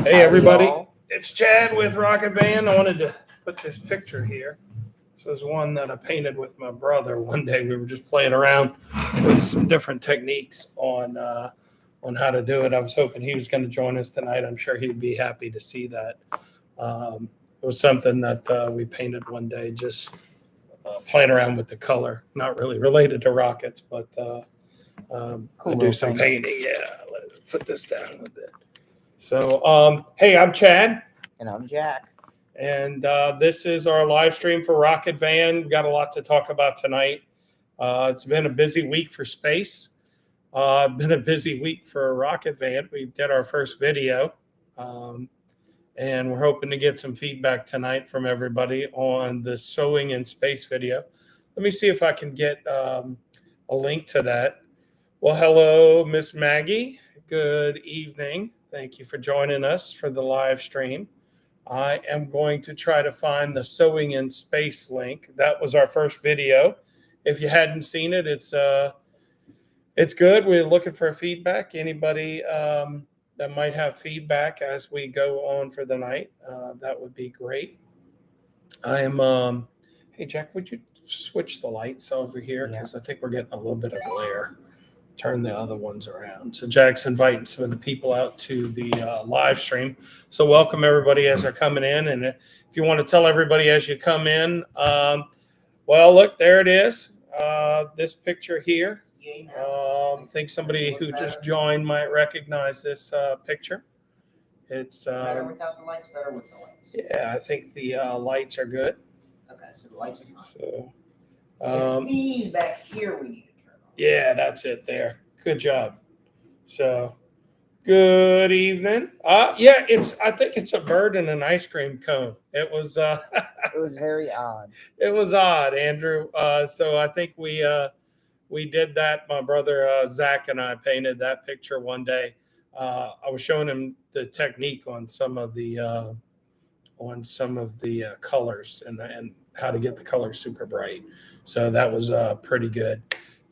Hey everybody, it's Chad with Rocket Band. I wanted to put this picture here. This is one that I painted with my brother one day. We were just playing around with some different techniques on how to do it. I was hoping he was going to join us tonight. I'm sure he'd be happy to see that. It was something that we painted one day, just playing around with the color. Not really related to rockets, but Cool I do little some thing. painting. Yeah, let's put this down a bit. So, hey, I'm Chad. And I'm Jack. And this is our live stream for Rocket Van. We've got a lot to talk about tonight. It's been a busy week for space. Been a busy week for Rocket Van. We did our first video. And we're hoping to get some feedback tonight from everybody on the Sewing in Space video. Let me see if I can get a link to that. Well, hello, Miss Maggie. Good evening. Thank you for joining us for the live stream. I am going to try to find the Sewing in Space link. That was our first video. If you hadn't seen it, it's good. We're looking for feedback. Anybody that might have feedback as we go on for the night, that would be great. I am. Hey, Jack, would you switch the lights over here? Because I think we're getting a little bit of glare. Turn the other ones around. So Jack's inviting some of the people out to the live stream. So welcome everybody as they're coming in. And if you want to tell everybody as you come in, well, look, there it is. This picture here. I think somebody who just joined might recognize this picture. It's Better without the lights, better with the lights. Yeah, I think the lights are good. Okay, so the lights are fine. So it's these back here we need to turn on. Yeah, that's it there. Good job. So good evening. Yeah, I think it's a bird in an ice cream cone. It was It was very odd. It was odd, Andrew. So I think we did that. My brother Zach and I painted that picture one day. I was showing him the technique on some of the colors and how to get the colors super bright. So that was pretty good.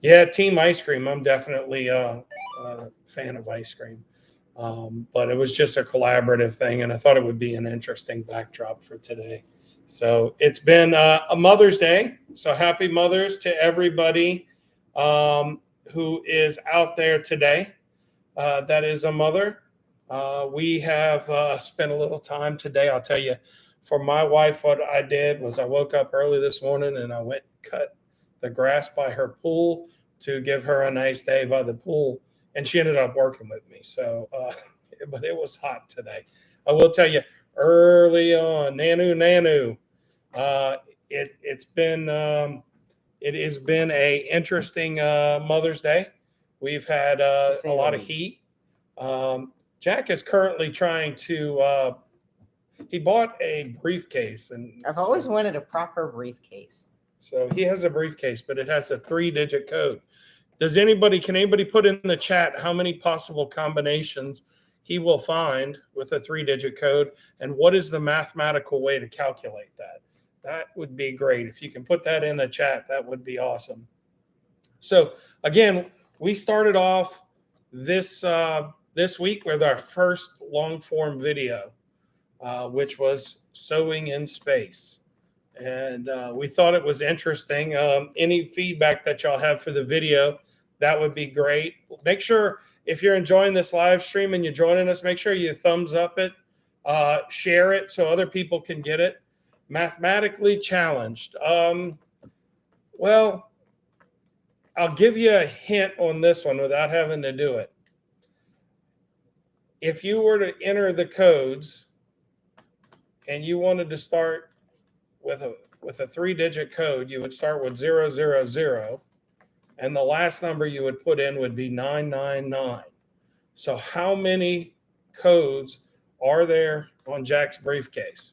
Yeah, Team Ice Cream. I'm definitely a fan of ice cream. But it was just a collaborative thing, and I thought it would be an interesting backdrop for today. So it's been a Mother's Day. So happy Mothers to everybody who is out there today. That is a mother. We have spent a little time today. I'll tell you, for my wife, what I did was I woke up early this morning and I went and cut the grass by her pool to give her a nice day by the pool. And she ended up working with me. So, but it was hot today. I will tell you, early on, Nanu. It has been a interesting Mother's Day. We've had a lot of heat. Jack is currently trying to. He bought a briefcase, and I've always wanted a proper briefcase. So he has a briefcase, but it has a 3-digit code. Can anybody put in the chat how many possible combinations he will find with a 3-digit code, and what is the mathematical way to calculate that? That would be great. If you can put that in the chat, that would be awesome. So again, we started off this week with our first long form video, which was Sewing in Space. And we thought it was interesting. Any feedback that y'all have for the video, that would be great. Make sure if you're enjoying this live stream and you're joining us, make sure you thumbs up it, share it so other people can get it. Mathematically challenged. Well, I'll give you a hint on this one without having to do it. If you were to enter the codes and you wanted to start with a 3-digit code, you would start with 000, and the last number you would put in would be 999. So how many codes are there on Jack's briefcase?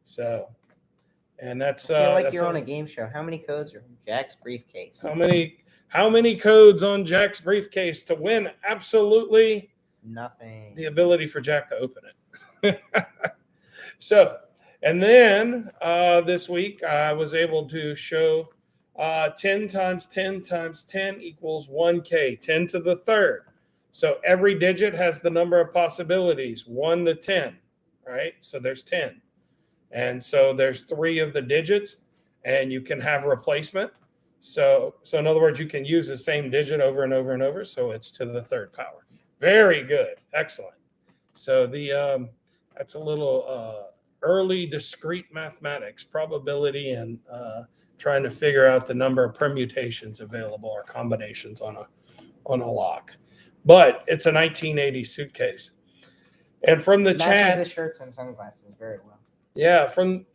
So, and that's I feel like you're on a game show. How many codes are in Jack's briefcase? How many codes on Jack's briefcase to win? Absolutely nothing. The ability for Jack to open it. So, and then this week I was able to show 10 times 10 times 10 equals 1K, 10 to the third. So every digit has the number of possibilities, 1 to 10, right? So there's 10. And so there's 3 of the digits, and you can have replacement. So in other words, you can use the same digit over and over and over. So it's to the 3rd power. Very good. Excellent. So that's a little early discrete mathematics, probability, and trying to figure out the number of permutations available or combinations on a lock. But it's a 1980 suitcase. And from the Matches chat, the shirts and sunglasses very well. yeah, from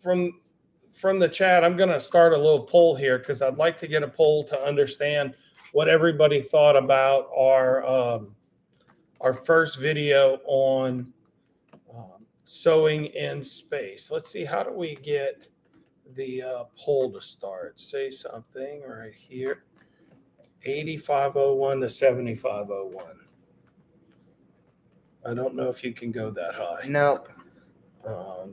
the chat, I'm going to start a little poll here because I'd like to get a poll to understand what everybody thought about our first video on sewing in space. Let's see, how do we get the poll to start? Say something right here. 8501 to 7501. I don't know if you can go that high. Nope.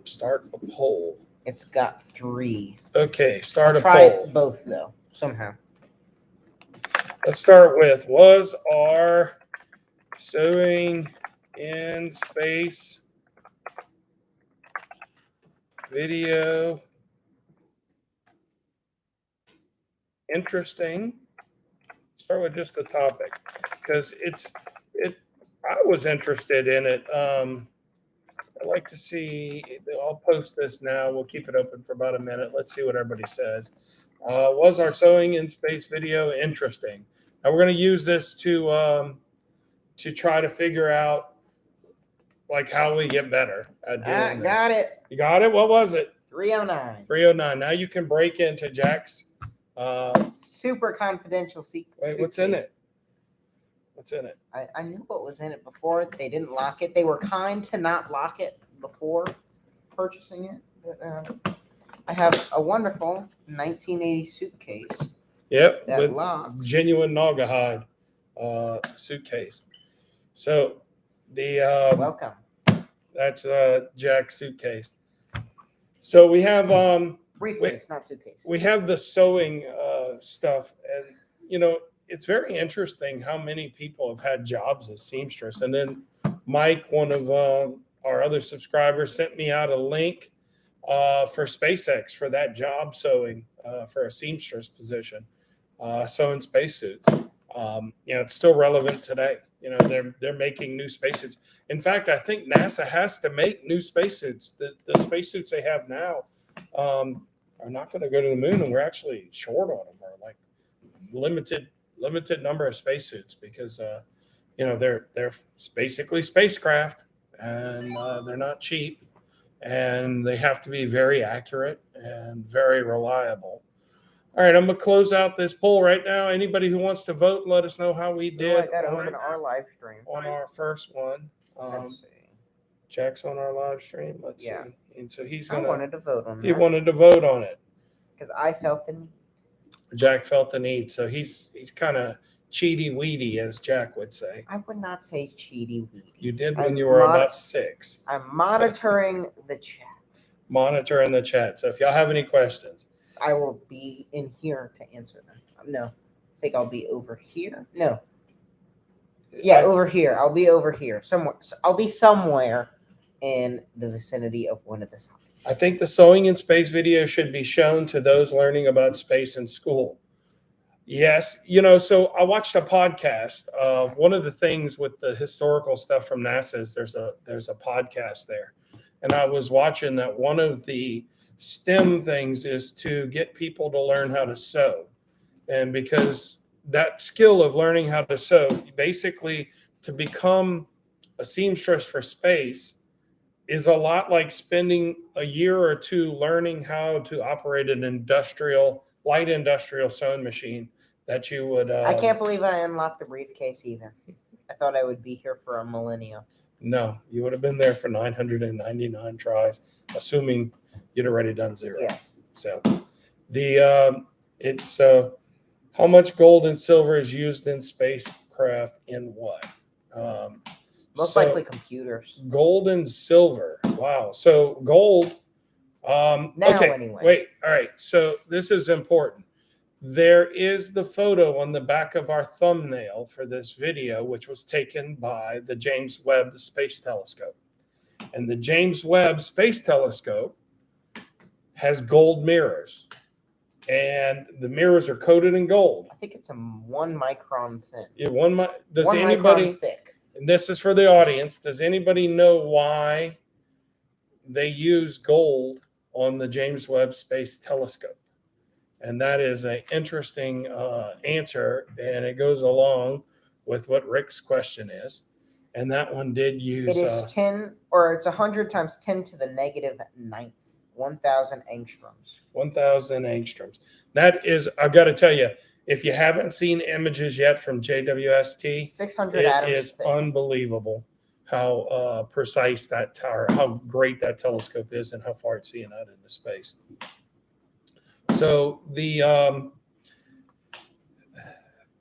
Start a poll. It's got 3. Okay, start a Try poll. both though, somehow. Let's start with, was our sewing in space video interesting? Start with just the topic, because I was interested in it. I'd like to see, I'll post this now. We'll keep it open for about a minute. Let's see what everybody says. Was our sewing in space video interesting? Now we're going to use this to try to figure out like how we get better at doing this. Got it. You got it? What was it? 309. 309. Now you can break into Jack's. Super confidential secret. Wait, what's in it? What's in it? I knew what was in it before. They didn't lock it. They were kind to not lock it before purchasing it. But, I have a wonderful 1980 suitcase. Yep, That with locks. genuine Naugahyde suitcase. So the Welcome. that's Jack's suitcase. So we have Briefcase, not suitcase. we have the sewing stuff, and you know, it's very interesting how many people have had jobs as seamstress. And then Mike, one of our other subscribers, sent me out a link for SpaceX for that job sewing for a seamstress position, sewing spacesuits. You know, it's still relevant today. You know, they're making new spacesuits. In fact, I think NASA has to make new spacesuits. The spacesuits they have now are not going to go to the moon, and we're actually short on them. We're like limited number of spacesuits because you know, they're basically spacecraft, and they're not cheap, and they have to be very accurate and very reliable. All right, I'm gonna close out this poll right now. Anybody who wants to vote, let us know how we did I got to open our live stream. on our first one. Let's see. Jack's on our live stream. Let's Yeah. see. And so he's I gonna. wanted to vote on He that wanted to vote on it. because I felt the need. Jack felt the need, so he's kind of cheaty weedy, as Jack would say. I would not say cheaty weedy. You did when I'm you were not- about 6. I'm monitoring the chat. Monitor in the chat. So if y'all have any questions, I will be in here to answer them. No, I think I'll be over here. No, yeah, over here. I'll be over here somewhere. I'll be somewhere in the vicinity of one of the sides. I think the sewing in space video should be shown to those learning about space in school. Yes, you know, so I watched a podcast. One of the things with the historical stuff from NASA is there's a podcast there, and I was watching that. One of the STEM things is to get people to learn how to sew, and because that skill of learning how to sew, basically to become a seamstress for space, is a lot like spending a year or two learning how to operate an light industrial sewing machine that you would. I can't believe I unlocked the briefcase either. I thought I would be here for a millennium. No, you would have been there for 999 tries, assuming you'd already done 0. Yes. So it's how much gold and silver is used in spacecraft in what? Most So likely computers. gold and silver. Wow. So gold. Now okay, anyway. Wait. All right. So this is important. There is the photo on the back of our thumbnail for this video, which was taken by the James Webb Space Telescope. And the James Webb Space Telescope has gold mirrors, and the mirrors are coated in gold. I think it's a 1 micron thin. Yeah, does 1 anybody, micron thick. and this is for the audience, does anybody know why they use gold on the James Webb Space Telescope? And that is an interesting answer, and it goes along with what Rick's question is. And that one did use. It is 10, or it's 100 times 10 to the negative 9th, 1,000 angstroms. 1,000 angstroms. That is, I've got to tell you, if you haven't seen images yet from JWST, 600 it atoms is thick. unbelievable how precise that tower, how great that telescope is, and how far it's seeing out into space. So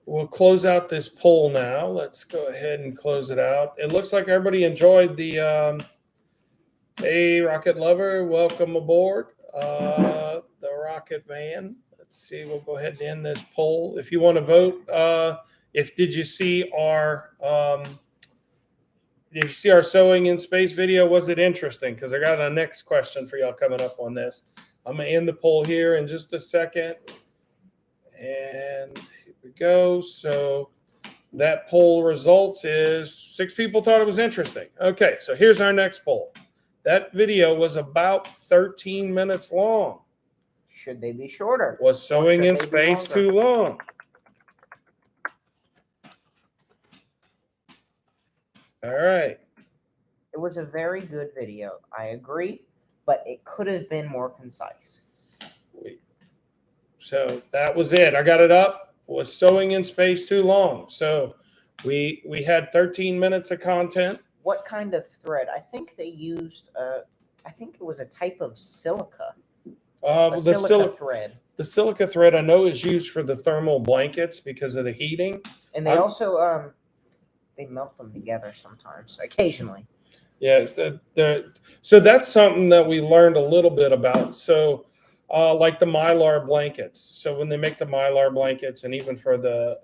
we'll close out this poll now. Let's go ahead and close it out. It looks like everybody enjoyed the hey, Rocket Lover, welcome aboard the Rocket Van. Let's see, we'll go ahead and end this poll. If you want to vote, did you see our sewing in space video? Was it interesting? Because I got a next question for y'all coming up on this. I'm going to end the poll here in just a second. And here we go. So that poll results is 6 people thought it was interesting. Okay, so here's our next poll. That video was about 13 minutes long. Should they be shorter? Was sewing in space too long? All right. It was a very good video. I agree, but it could have been more concise. So that was it. I got it up. Was sewing in space too long? So we had 13 minutes of content. What kind of thread? I think they used, I think it was a type of silica. The silica thread. The silica thread I know is used for the thermal blankets because of the heating. And they also, they melt them together sometimes, occasionally. Yeah. So that's something that we learned a little bit about. So like the Mylar blankets. So when they make the Mylar blankets, and even for the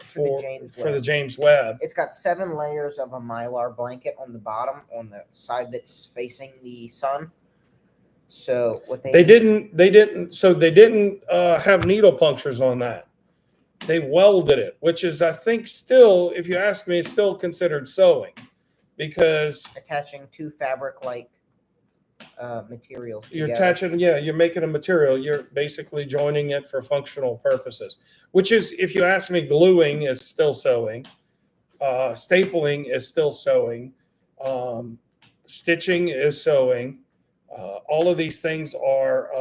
for the James Webb, it's got 7 layers of a Mylar blanket on the bottom, on the side that's facing the sun. So what they didn't have needle punctures on that. They welded it, which is, I think, still, if you ask me, it's still considered sewing, because attaching 2 fabric-like materials you're together. you're making a material. You're basically joining it for functional purposes, which is, if you ask me, gluing is still sewing, stapling is still sewing, stitching is sewing. All of these things are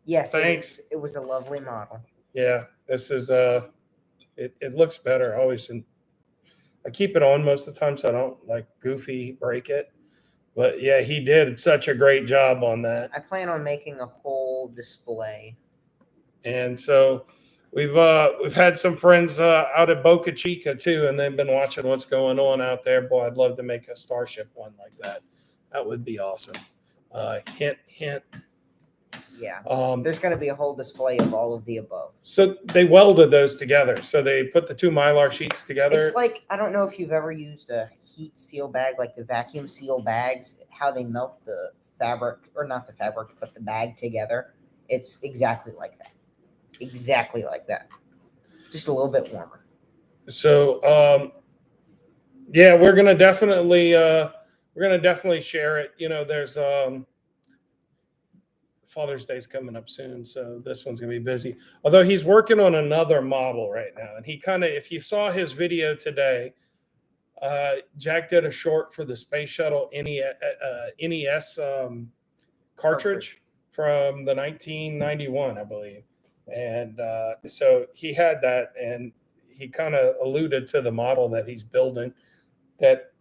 yes, thanks. It was a lovely model. Yeah, this is it looks better always. And I keep it on most of the time so I don't like goofy break it. But yeah, he did such a great job on that. I plan on making a whole display. And so we've had some friends out at Boca Chica too, and they've been watching what's going on out there. Boy, I'd love to make a Starship one like that. That would be awesome. Hint, hint. Yeah. There's going to be a whole display of all of the above. So they welded those together. So they put the 2 Mylar sheets together. It's like, I don't know if you've ever used a heat seal bag, like the vacuum seal bags, how they melt the fabric, or not the fabric, but the bag together. It's exactly like that. Exactly like that. Just a little bit warmer. So, yeah, we're going to definitely share it. You know, there's, Father's Day is coming up soon, so this one's gonna be busy. Although he's working on another model right now, and he kind of, if you saw his video today, Jack did a short for the Space Shuttle NES cartridge from the 1991, I believe, and so he had that, and he kind of alluded to the model that he's building. That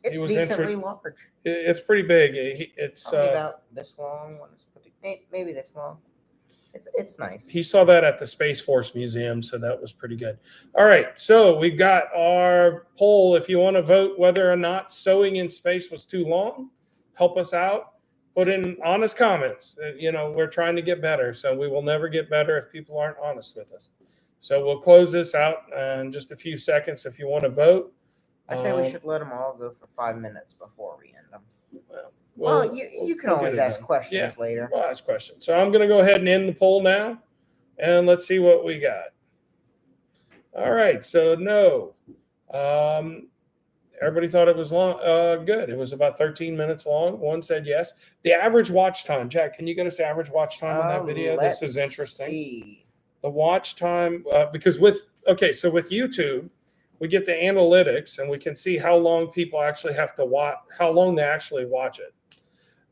it's decently large. It's pretty big. It's about this long. Maybe this long. It's nice. He saw that at the Space Force Museum, so that was pretty good. All right, so we've got our poll. If you want to vote whether or not sewing in space was too long, help us out. put in honest comments. We're trying to get better, so we will never get better if people aren't honest with us. So we'll close this out in just a few seconds. If you want to vote, I say we should let them all go for 5 minutes before we end them. Well, you can we'll always get it ask done. questions later. We'll ask questions. So I'm going to go ahead and end the poll now, and let's see what we got. All right. So no. Everybody thought it was long. Good. It was about 13 minutes long. One said yes. The average watch time, Jack, can you get us the average watch time on that video? This is interesting. See. The watch time, because with YouTube, we get the analytics and we can see how long people actually have to watch, how long they actually watch it.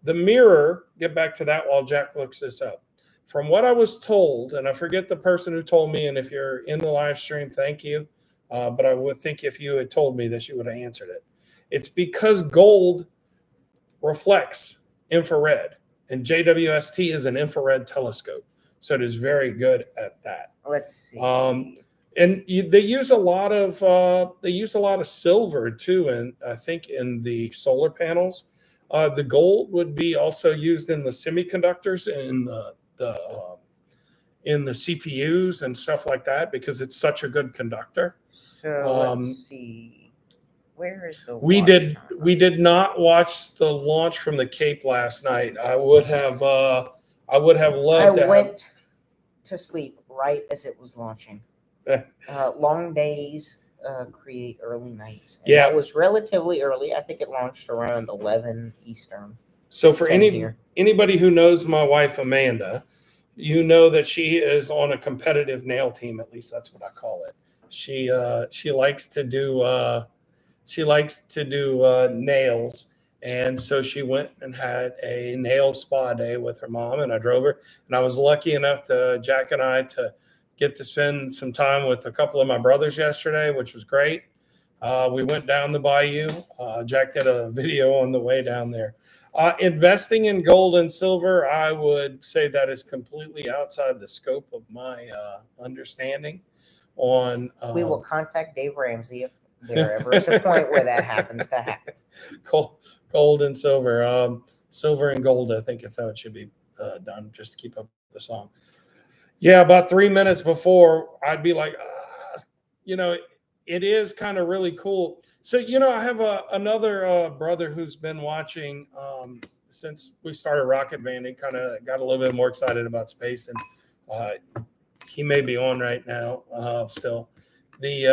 The Mirror, get back to that while Jack looks this up. From what I was told, and I forget the person who told me, and if you're in the live stream, thank you. But I would think if you had told me this, you would have answered it. It's because gold reflects infrared, and JWST is an infrared telescope, so it is very good at that. Let's see. And they use a lot of silver too, and I think in the solar panels, the gold would be also used in the semiconductors and in the CPUs and stuff like that because it's such a good conductor. So let's see. Where is the we did not watch the launch from the Cape last night. I would have loved I went to sleep right as it was launching. Long days create early nights. And that was relatively early. I think it launched around 11 Eastern. So for anybody who knows my wife Amanda, you know that she is on a competitive nail team. At least that's what I call it. She likes to do nails, and so she went and had a nail spa day with her mom, and I drove her, and I was lucky enough Jack and I to get to spend some time with a couple of my brothers yesterday, which was great. We went down the bayou. Jack did a video on the way down there. Investing in gold and silver, I would say that is completely outside the scope of my understanding. We will contact Dave Ramsey if there ever is a point where that happens to happen. Gold and silver, silver and gold, I think is how it should be done, just to keep up with the song. Yeah, about 3 minutes before, I'd be like, it is kind of really cool. So, I have another brother who's been watching since we started Rocket Van. He kind of got a little bit more excited about space, and he may be on right now still. We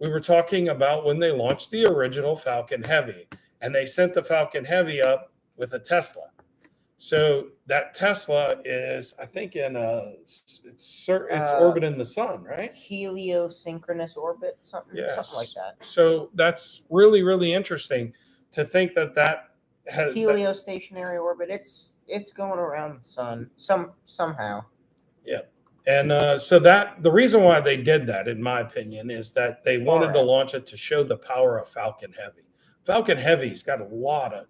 were talking about when they launched the original Falcon Heavy, and they sent the Falcon Heavy up with a Tesla. So that Tesla is, I think, it's orbiting the sun, right? Heliosynchronous orbit, something like that. So that's really, really interesting to think that has heliostationary orbit. It's going around the sun somehow. Yeah. And so the reason why they did that, in my opinion, is that they wanted to launch it to show the power of Falcon Heavy. Falcon Heavy's got a lot of,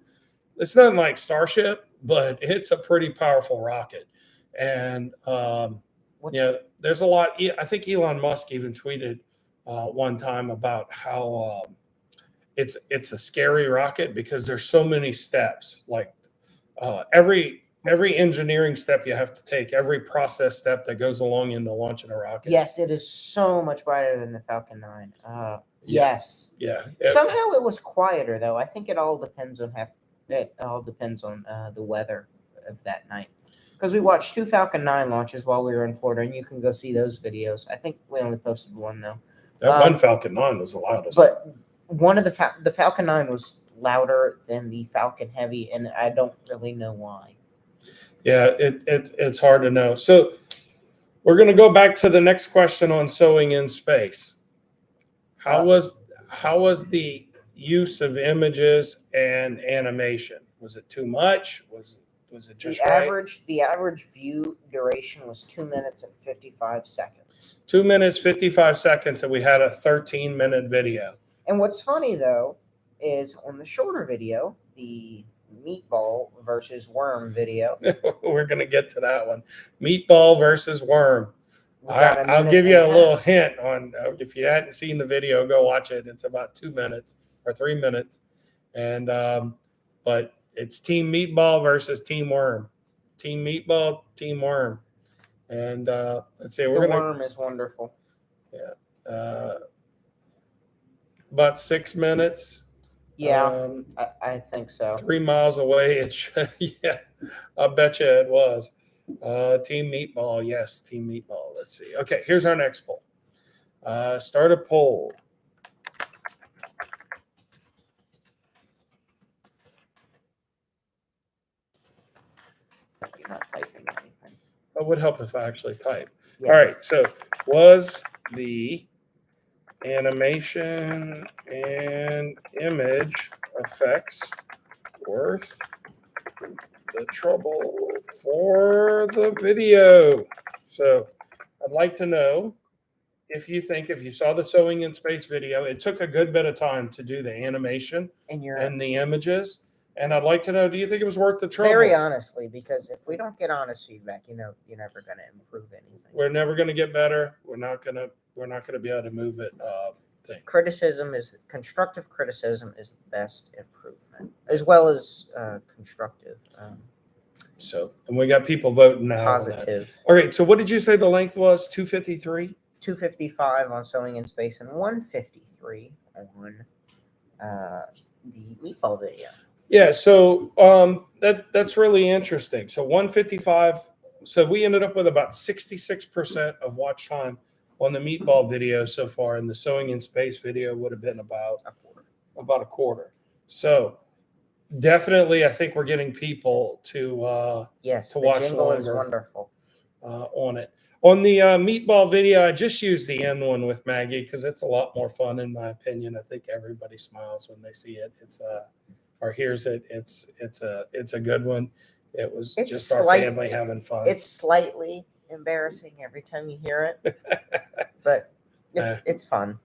it's not like Starship, but it's a pretty powerful rocket. And, there's a lot. I think Elon Musk even tweeted one time about how it's a scary rocket because there's so many steps. Like every engineering step you have to take, every process step that goes along into launching a rocket. Yes, it is so much brighter than the Falcon 9. Yes. Yeah. Somehow it was quieter though. I think it all depends on the weather of that night. Because we watched 2 Falcon 9 launches while we were in Florida, and you can go see those videos. I think we only posted one though. That one Falcon 9 was the loudest. But one of the Falcon 9 was louder than the Falcon Heavy, and I don't really know why. Yeah, it's hard to know. So we're going to go back to the next question on sewing in space. How was the use of images and animation? Was it too much? Was it just the average view duration was 2 minutes and 55 seconds. 2 minutes 55 seconds, and we had a 13-minute video. And what's funny though is on the shorter video, the meatball versus worm video. We're going to get to that one. Meatball versus worm. I'll give you a little hint on, if you hadn't seen the video, go watch it. It's about 2 minutes or 3 minutes. And, but It's Team Meatball versus Team Worm. Team Meatball, Team Worm. And let's see, The we're going worm is wonderful. to about 6 minutes. Yeah, I think so. 3 miles away. It should, yeah, I bet you it was. Team Meatball, yes, Team Meatball. Let's see. Okay, here's our next poll. Start a poll. You're not typing anything. It would help if I actually type. Yes. All right, so was the animation and image effects worth the trouble for the video? So I'd like to know if you saw the Sewing in Space video, it took a good bit of time to do the animation And you're and the images. And I'd like to know, do you think it was worth the trouble? very honestly, because if we don't get honest feedback, you're never going to improve anything. We're never going to get better. We're not going to be able to move it. Constructive criticism is the best improvement, as well as constructive, So, and we got people voting now. positive. All right. So, what did you say the length was? 253. 255 on Sewing in Space and 153 on the Meatball video. Yeah. So that's really interesting. So 155. So we ended up with about 66% of watch time on the Meatball video so far, and the Sewing in Space video would have been about a quarter. So definitely, I think we're getting people to yes, to the watch jingle is longer. wonderful. On it. On the Meatball video, I just used the end one with Maggie because it's a lot more fun, in my opinion. I think everybody smiles when they see it. It's or hears it. It's a good one. It's just our family having fun. It's slightly embarrassing every time you hear it, but it's fun.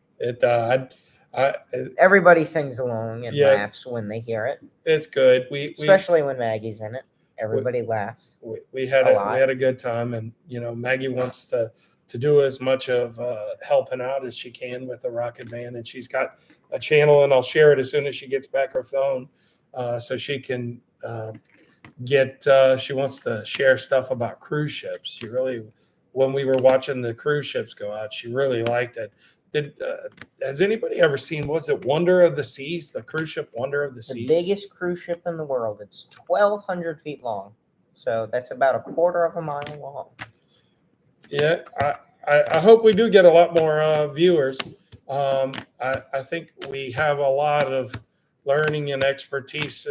Everybody sings along and laughs when they hear it. It's good. Especially when Maggie's in it. Everybody laughs. We had a good time, and Maggie wants to do as much of helping out as she can with the Rocket Van, and she's got a channel, and I'll share it as soon as she gets back her phone, so she can she wants to share stuff about cruise ships. She really, when we were watching the cruise ships go out, she really liked it. Has anybody ever seen, was it Wonder of the Seas, the cruise ship Wonder of the Seas? The biggest cruise ship in the world. It's 1,200 feet long. So that's about a quarter of a mile long. Yeah, I hope we do get a lot more viewers. I think we have a lot of learning and expertise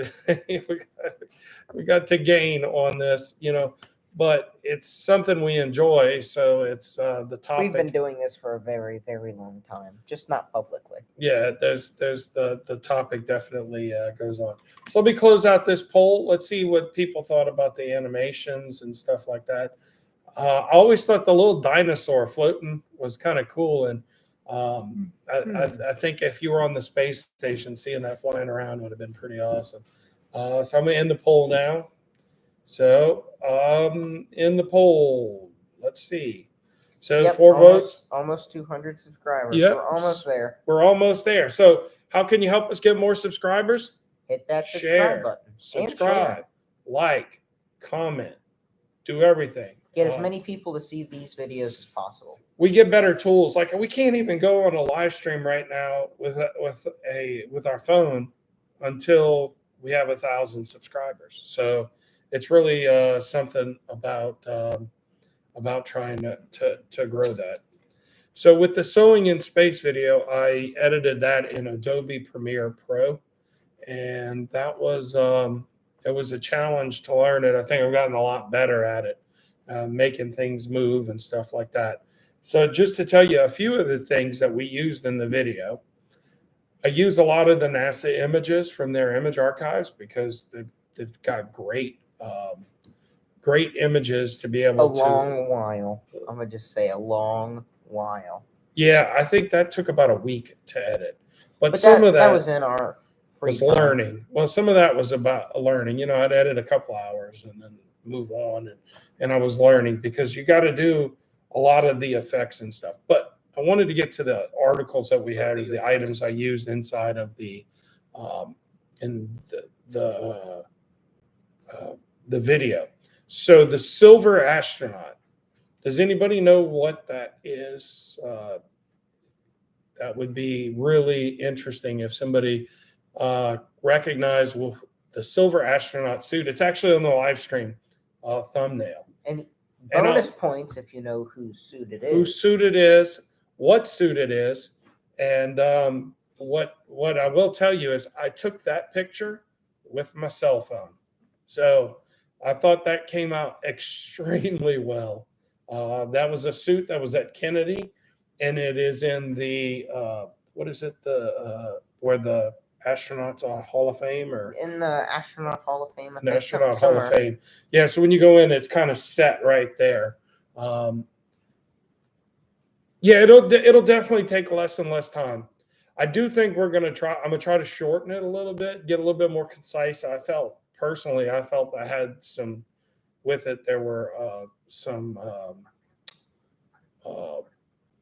we got to gain on this, but it's something we enjoy. So it's the topic. We've been doing this for a very, very long time, just not publicly. Yeah, there's the topic definitely goes on. So let me close out this poll. Let's see what people thought about the animations and stuff like that. I always thought the little dinosaur floating was kind of cool, and I think if you were on the space station, seeing that flying around would have been pretty awesome. So I'm gonna end the poll now. So in the poll, let's see. So 4 votes. Almost 200 subscribers. Yep. We're almost there. We're almost there. So how can you help us get more subscribers? Hit that Share, subscribe button. subscribe, like, comment, do everything. Get as many people to see these videos as possible. We get better tools. Like we can't even go on a live stream right now with our phone until we have 1,000 subscribers. So it's really something about trying to grow that. So with the Sewing in Space video, I edited that in Adobe Premiere Pro, and that was it was a challenge to learn it. I think I've gotten a lot better at it, making things move and stuff like that. So just to tell you a few of the things that we used in the video, I use a lot of the NASA images from their image archives because they've got great images to be able to. A long while. I'm going to just say a long while. Yeah, I think that took about a week to edit. But some of that was in our free was time. learning. Well, some of that was about learning. I'd edit a couple hours and then move on. And I was learning because you got to do a lot of the effects and stuff. But I wanted to get to the articles that we had, or the items I used inside of the the video. So the silver astronaut. Does anybody know what that is? That would be really interesting if somebody recognized the silver astronaut suit. It's actually on the live stream thumbnail. And And bonus points if you know whose suit it is. Whose suit it is, what suit it is, and what I will tell you is I took that picture with my cell phone. So I thought that came out extremely well. That was a suit that was at Kennedy, and it is in the what is it, the where the astronauts are Hall of Fame, or in the Astronaut Hall of Fame. I the think Astronaut Hall somewhere. of Fame. Yeah, so when you go in, it's kind of set right there. Yeah, it'll definitely take less and less time. I do think I'm gonna try to shorten it a little bit, get a little bit more concise. I felt I had some with it. There were some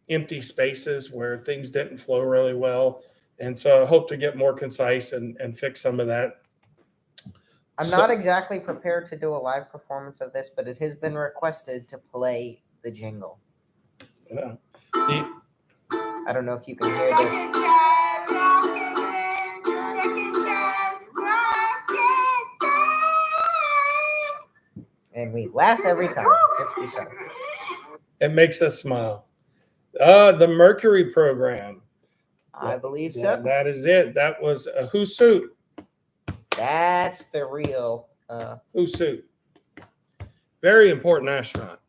empty spaces where things didn't flow really well, and so I hope to get more concise and fix some of that. I'm not exactly prepared to do a live performance of this, but it has been requested to play the jingle. Yeah. I don't know if you can hear this. And we laugh every time, just because. It makes us smile. The Mercury program. I believe so. Yeah, that is it. That was a whose suit? That's the real Whose suit? Very important astronaut.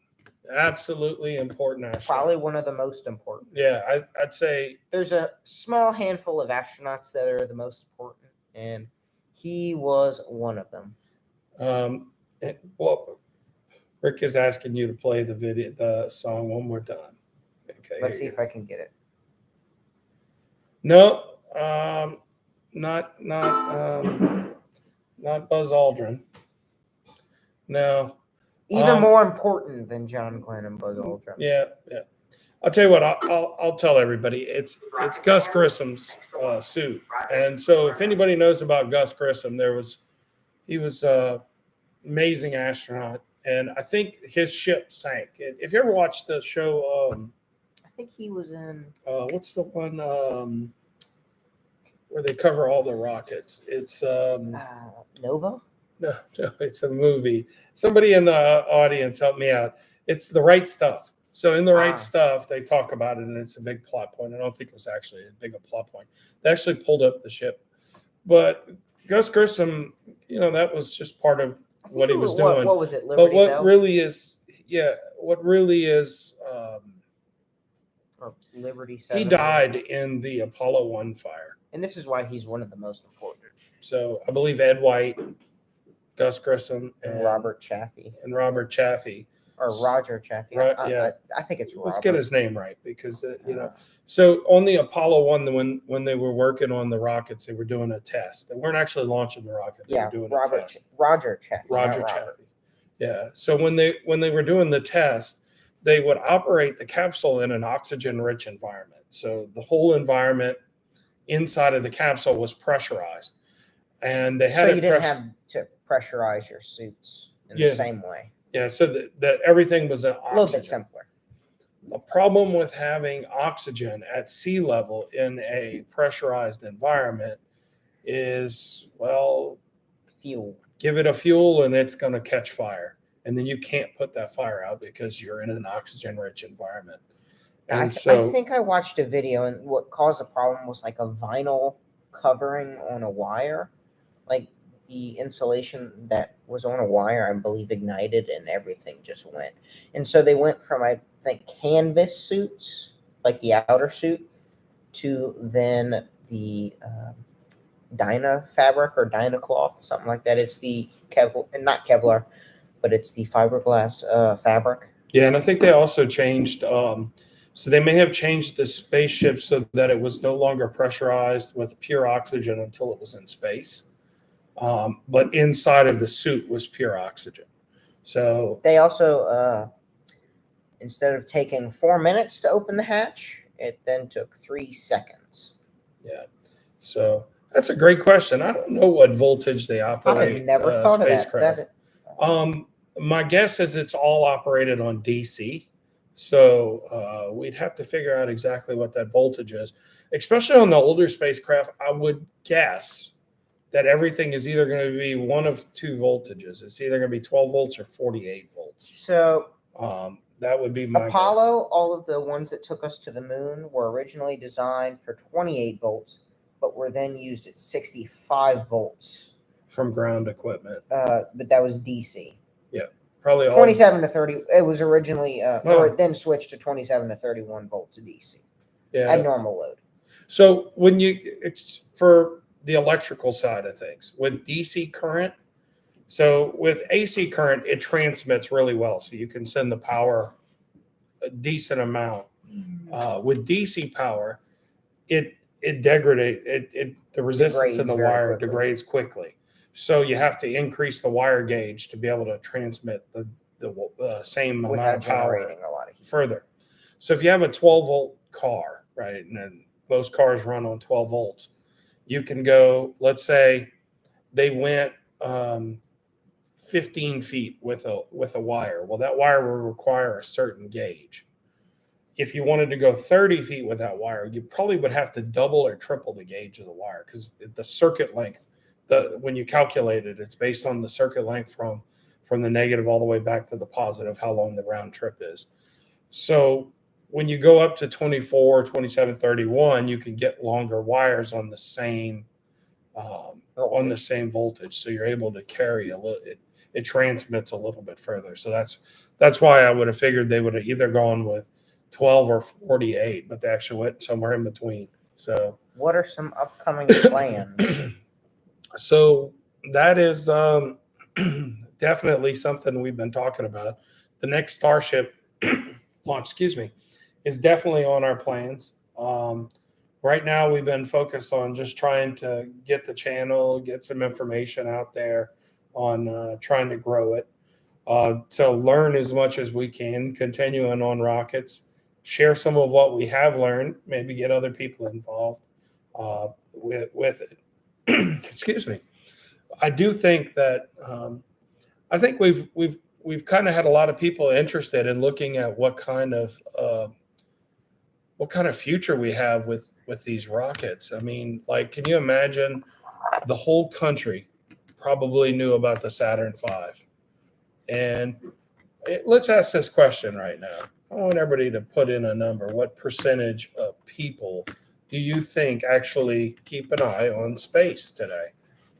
Absolutely important astronaut. Probably one of the most important. Yeah, I'd say there's a small handful of astronauts that are the most important, and he was one of them. Well, Rick is asking you to play the song one more time. Okay. Let's see if I can get it. No, not Buzz Aldrin. No. Even more important than John Glenn and Buzz Aldrin. Yeah. I'll tell you what. I'll tell everybody. It's Gus Grissom's suit, and so if anybody knows about Gus Grissom, he was an amazing astronaut, and I think his ship sank. If you ever watched the show, I think he was in. What's the one where they cover all the rockets? It's Nova. No, it's a movie. Somebody in the audience help me out. It's The Right Stuff. So in The Right Stuff, they talk about it, and it's a big plot point. I don't think it was actually a big plot point. They actually pulled up the ship. But Gus Grissom, that was just part of what he was doing. What was it? Liberty But Bell? what really is or Liberty 7. He died in the Apollo 1 fire. And this is why he's one of the most important. So I believe Ed White, Gus Grissom, and Robert Chaffee. Or Roger Chaffee. Right, yeah. I think it's Robert. Let's get his name right, because So on the Apollo 1, when they were working on the rockets, they were doing a test. They weren't actually launching the rocket. They were doing a test. Roger Chaffee. Roger Chaffee. Yeah. So when they were doing the test, they would operate the capsule in an oxygen-rich environment. So the whole environment inside of the capsule was pressurized, and they had. So you didn't have to pressurize your suits in the same way. Yeah. So that everything was an oxygen. A little bit simpler. The problem with having oxygen at sea level in a pressurized environment is, fuel. Give it a fuel and it's going to catch fire. And then you can't put that fire out because you're in an oxygen-rich environment. And I think I watched a video, and what caused the problem was like a vinyl covering on a wire. Like the insulation that was on a wire, I believe, ignited and everything just went. And so they went from, I think, canvas suits, like the outer suit, to then the Dyna fabric or Dyna cloth, something like that. It's the not Kevlar, but it's the fiberglass fabric. Yeah, and I think they also changed. So they may have changed the spaceship so that it was no longer pressurized with pure oxygen until it was in space. But inside of the suit was pure oxygen. So they also, instead of taking 4 minutes to open the hatch, it then took 3 seconds. Yeah. So That's a great question. I don't know what voltage they I have operate never thought of that. spacecraft. That My guess is it's all operated on DC. So we'd have to figure out exactly what that voltage is. Especially on the older spacecraft, I would guess that everything is either going to be one of two voltages. It's either going to be 12 volts or 48 volts. so That would be my Apollo, all of the ones that took us to the moon were originally designed for 28 volts, but were then used at 65 volts. guess from ground equipment. But that was DC. Probably all 27 to 30. It was originally, or Wow. it then switched to 27 to 31 volts DC Yeah. at normal load. So when it's for the electrical side of things with DC current, so with AC current, it transmits really well. So you can send the power a decent amount. With DC power, it degrades the resistance in Degrades the very wire quickly. degrades quickly. So you have to increase the wire gauge to be able to transmit the same amount Without of power generating a lot of heat. further. So if you have a 12 volt car, right, and then most cars run on 12 volts, you can go, let's say they went 15 feet with a wire. Well, that wire will require a certain gauge. If you wanted to go 30 feet with that wire, you probably would have to double or triple the gauge of the wire because the circuit length, when you calculate it, it's based on the circuit length from the negative all the way back to the positive, how long the round trip is. So when you go up to 24, 27, 31, you can get longer wires on the same voltage. So you're able to carry a little, it transmits a little bit further. So that's why I would have figured they would have either gone with 12 or 48, but they actually went somewhere in between. So what are some upcoming plans? So that is definitely something we've been talking about. The next Starship launch, is definitely on our plans. Right now, we've been focused on just trying to get the channel, get some information out there on trying to grow it. To learn as much as we can, continuing on rockets, share some of what we have learned, maybe get other people involved with it. Excuse me. I do think that I think we've kind of had a lot of people interested in looking at what kind of future we have with these rockets. I mean, like, can you imagine the whole country probably knew about the Saturn V? And let's ask this question right now. I want everybody to put in a number. What percentage of people do you think actually keep an eye on space today?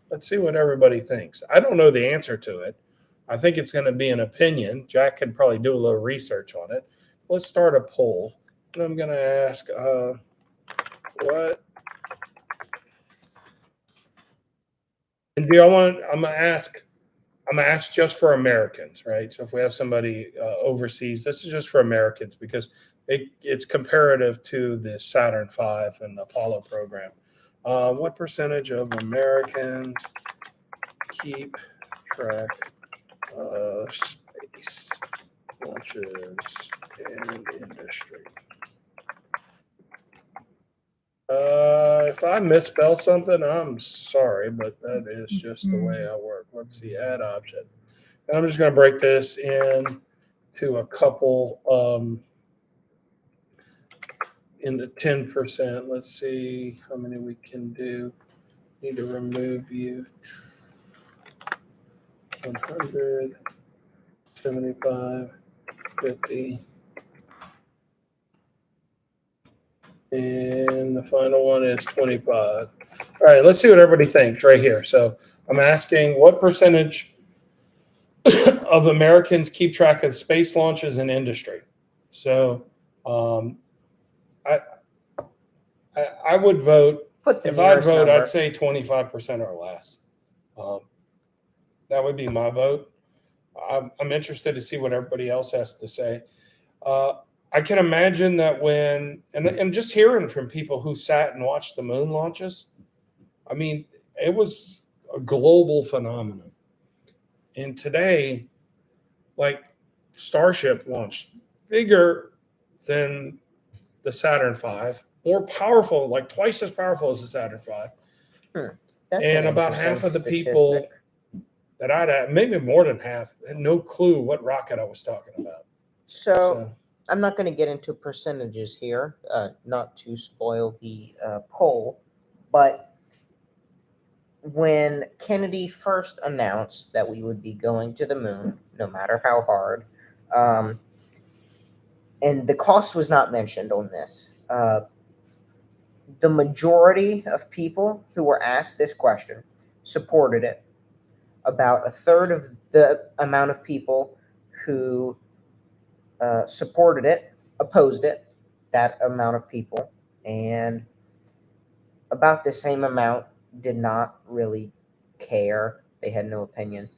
Let's see what everybody thinks. I don't know the answer to it. I think it's going to be an opinion. Jack could probably do a little research on it. Let's start a poll. And I'm going to ask, what? And do y'all want? I'm going to ask just for Americans, right? So if we have somebody overseas, this is just for Americans because it's comparative to the Saturn V and the Apollo program. What percentage of Americans keep track of space launches and industry? If I misspell something, I'm sorry, but that is just the way I work. Let's see, add object. And I'm just going to break this into a couple in the 10%. Let's see how many we can do. Need to remove you. 100, 75, 50. And the final one is 25. All right, let's see what everybody thinks right here. So I'm asking what percentage of Americans keep track of space launches and industry. So I would vote, if I'd vote, I'd say 25% or less. That would be my vote. I'm interested to see what everybody else has to say. I can imagine that and just hearing from people who sat and watched the moon launches, I mean, it was a global phenomenon. And today, like, Starship launched bigger than the Saturn V, more powerful, like twice as powerful as the Saturn V. That's And an about half of the people statistic. that I'd had, maybe more than half, had no clue what rocket I was talking about. So So, I'm not going to get into percentages here, not to spoil the poll, but when Kennedy first announced that we would be going to the moon, no matter how hard, um, and the cost was not mentioned on this, the majority of people who were asked this question supported it. About a third of the amount of people who supported it opposed it, that amount of people, and about the same amount did not really care. They had no opinion.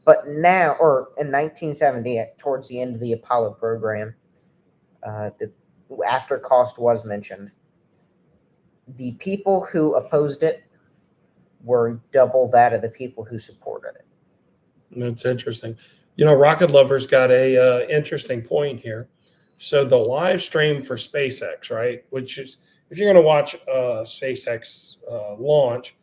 But now, or in 1970, towards the end of the Apollo program, the after cost was mentioned, the people who opposed it were double that of the people who supported it. that's interesting. You know, Rocket Lovers got a interesting point here. So the live stream for SpaceX, right? Which is, if you're going to watch SpaceX launch,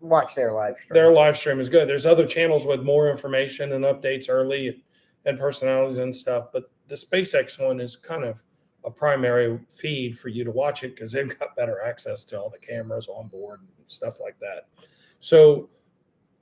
Watch their live stream. their live stream is good. There's other channels with more information and updates early and personalities and stuff, but the SpaceX one is kind of a primary feed for you to watch it because they've got better access to all the cameras on board and stuff like that. So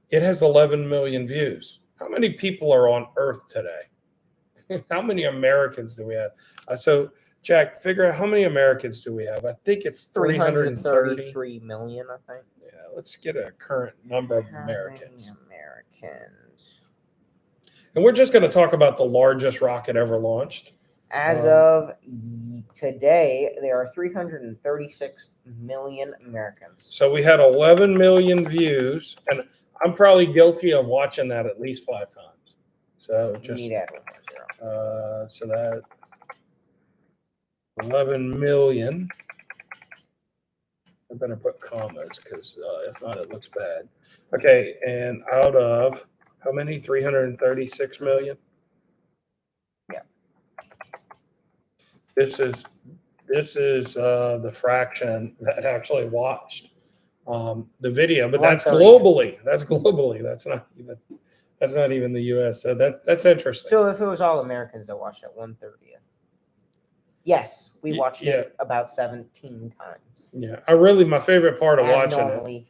it has 11 million views. How many people are on Earth today? How many Americans do we have? So, Jack, figure out how many Americans do we have? I think it's 330. 333 million, I think. Yeah, let's get a current number of How Americans. many Americans? And we're just going to talk about the largest rocket ever launched. As of today, there are 336 million Americans. So we had 11 million views, and I'm probably guilty of watching that at least 5 times. So You just need to add one more zero. so that 11 million. I better put commas because if not, it looks bad. Okay, and out of how many? 336 million. Yeah. This is the fraction that actually watched the video, but that's 1/30th. globally. That's globally. That's not even the U.S. So that's interesting. So if it was all Americans that watched it, 1/30th. Yes, we watched it about 17 times. Yeah, my favorite part of watching it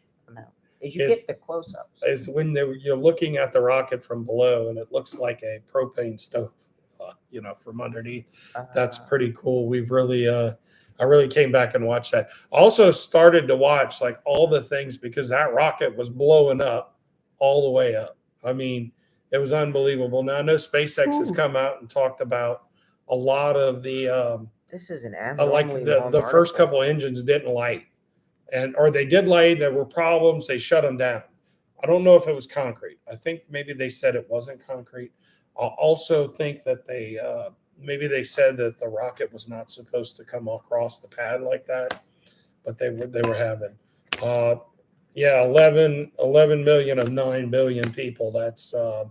is you get the close-ups. is when you're looking at the rocket from below and it looks like a propane stove, from underneath. That's pretty cool. We've really, I really came back and watched that. Also started to watch like all the things because that rocket was blowing up all the way up. I mean, it was unbelievable. Now I know SpaceX has come out and talked about a lot of the this is an like the first couple of engines didn't light, or they did light. There were problems. They shut them down. I don't know if it was concrete. I think maybe they said it wasn't concrete. I also think that maybe they said that the rocket was not supposed to come across the pad like that, but they were having 11 million of 9 billion people. That's a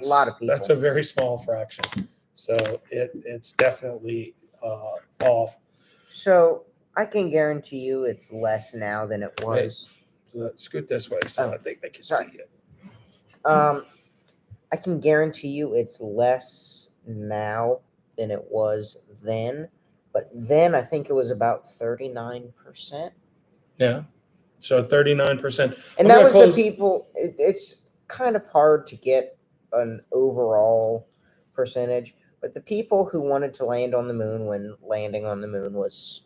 lot of people. That's a very small fraction. So it's definitely off. So I can guarantee you it's less now than it was. So scoot this way so I think they can see it. I can guarantee you it's less now than it was then. But then I think it was about 39%. Yeah. So 39%. And that was the people. It's kind of hard to get an overall percentage. But the people who wanted to land on the moon when landing on the moon was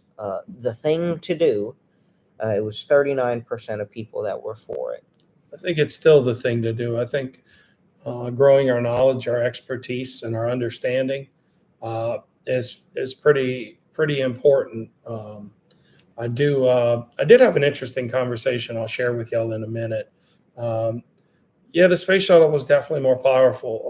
the thing to do, it was 39% of people that were for it. I think it's still the thing to do. I think growing our knowledge, our expertise, and our understanding is pretty important. I did have an interesting conversation I'll share with y'all in a minute. The space shuttle was definitely more powerful.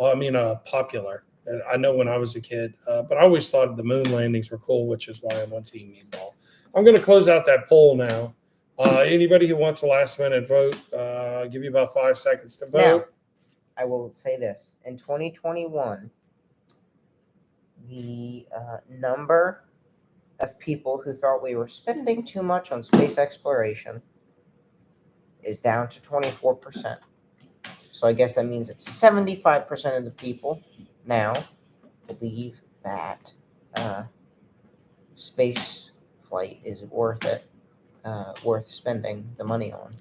Popular. I know when I was a kid, but I always thought the moon landings were cool, which is why I'm on Team Meatball. I'm going to close out that poll now. Anybody who wants a last minute vote, I'll give you about 5 seconds to vote. Now, I will say this. In 2021, the number of people who thought we were spending too much on space exploration is down to 24%. So I guess that means that 75% of the people now believe that space flight is worth it, worth spending the money on.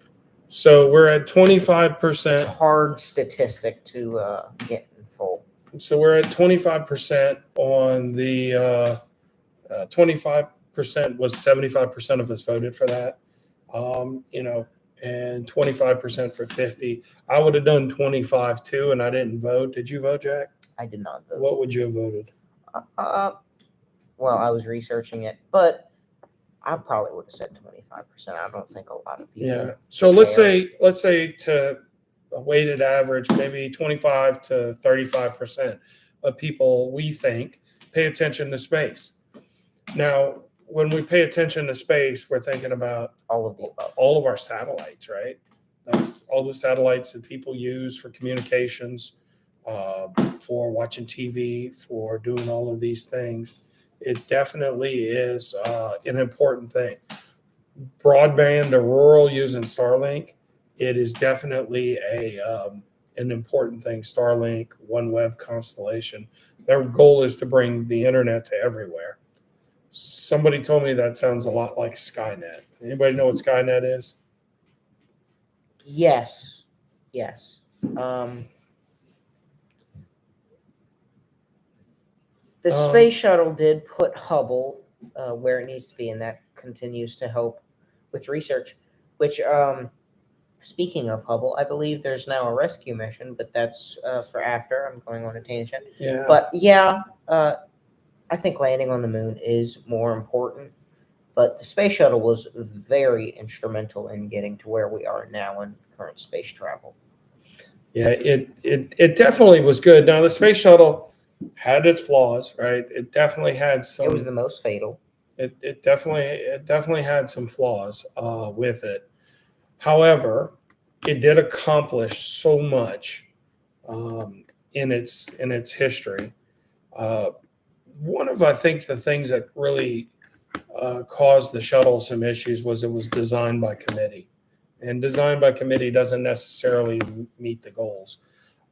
So we're at It's 25%. a hard statistic to get in full. So we're at 25% on the 25% was 75% of us voted for that. And 25% for 50. I would have done 25 too, and I didn't vote. Did you vote, Jack? I did not vote. What would you have voted? Well, I was researching it, but I probably would have said 25%. I don't think a lot of people. Yeah. So let's say to a weighted average, maybe 25 to 35% of people we think pay attention to space. Now, when we pay attention to space, we're thinking about all of the above. All of our satellites, right? That's all the satellites that people use for communications, for watching TV, for doing all of these things. It definitely is an important thing. Broadband to rural using Starlink, it is definitely an important thing. Starlink, OneWeb constellation. Their goal is to bring the internet to everywhere. Somebody told me that sounds a lot like Skynet. Anybody know what Skynet is? Yes. The space shuttle did put Hubble where it needs to be, and that continues to help with research. Which, speaking of Hubble, I believe there's now a rescue mission, but that's for after. I'm going on a tangent. Yeah. But yeah, I think landing on the moon is more important. But the space shuttle was very instrumental in getting to where we are now in current space travel. Yeah, it definitely was good. Now the space shuttle had its flaws, right? It definitely had some. It was the most fatal. It definitely had some flaws with it. However, it did accomplish so much in its history. One of, I think, the things that really caused the shuttle some issues was it was designed by committee, and designed by committee doesn't necessarily meet the goals.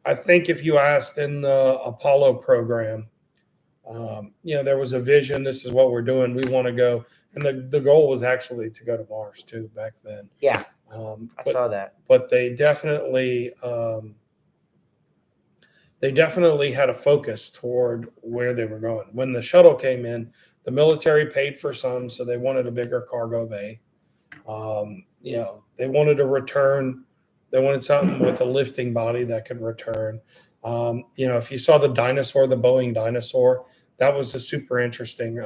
I think if you asked in the Apollo program, there was a vision. This is what we're doing. We want to go, and the goal was actually to go to Mars too back then. Yeah, I saw that. But they definitely had a focus toward where they were going. When the shuttle came in, the military paid for some, so they wanted a bigger cargo bay. They wanted to return. They wanted something with a lifting body that could return. If you saw the dinosaur, the Boeing dinosaur, that was a super interesting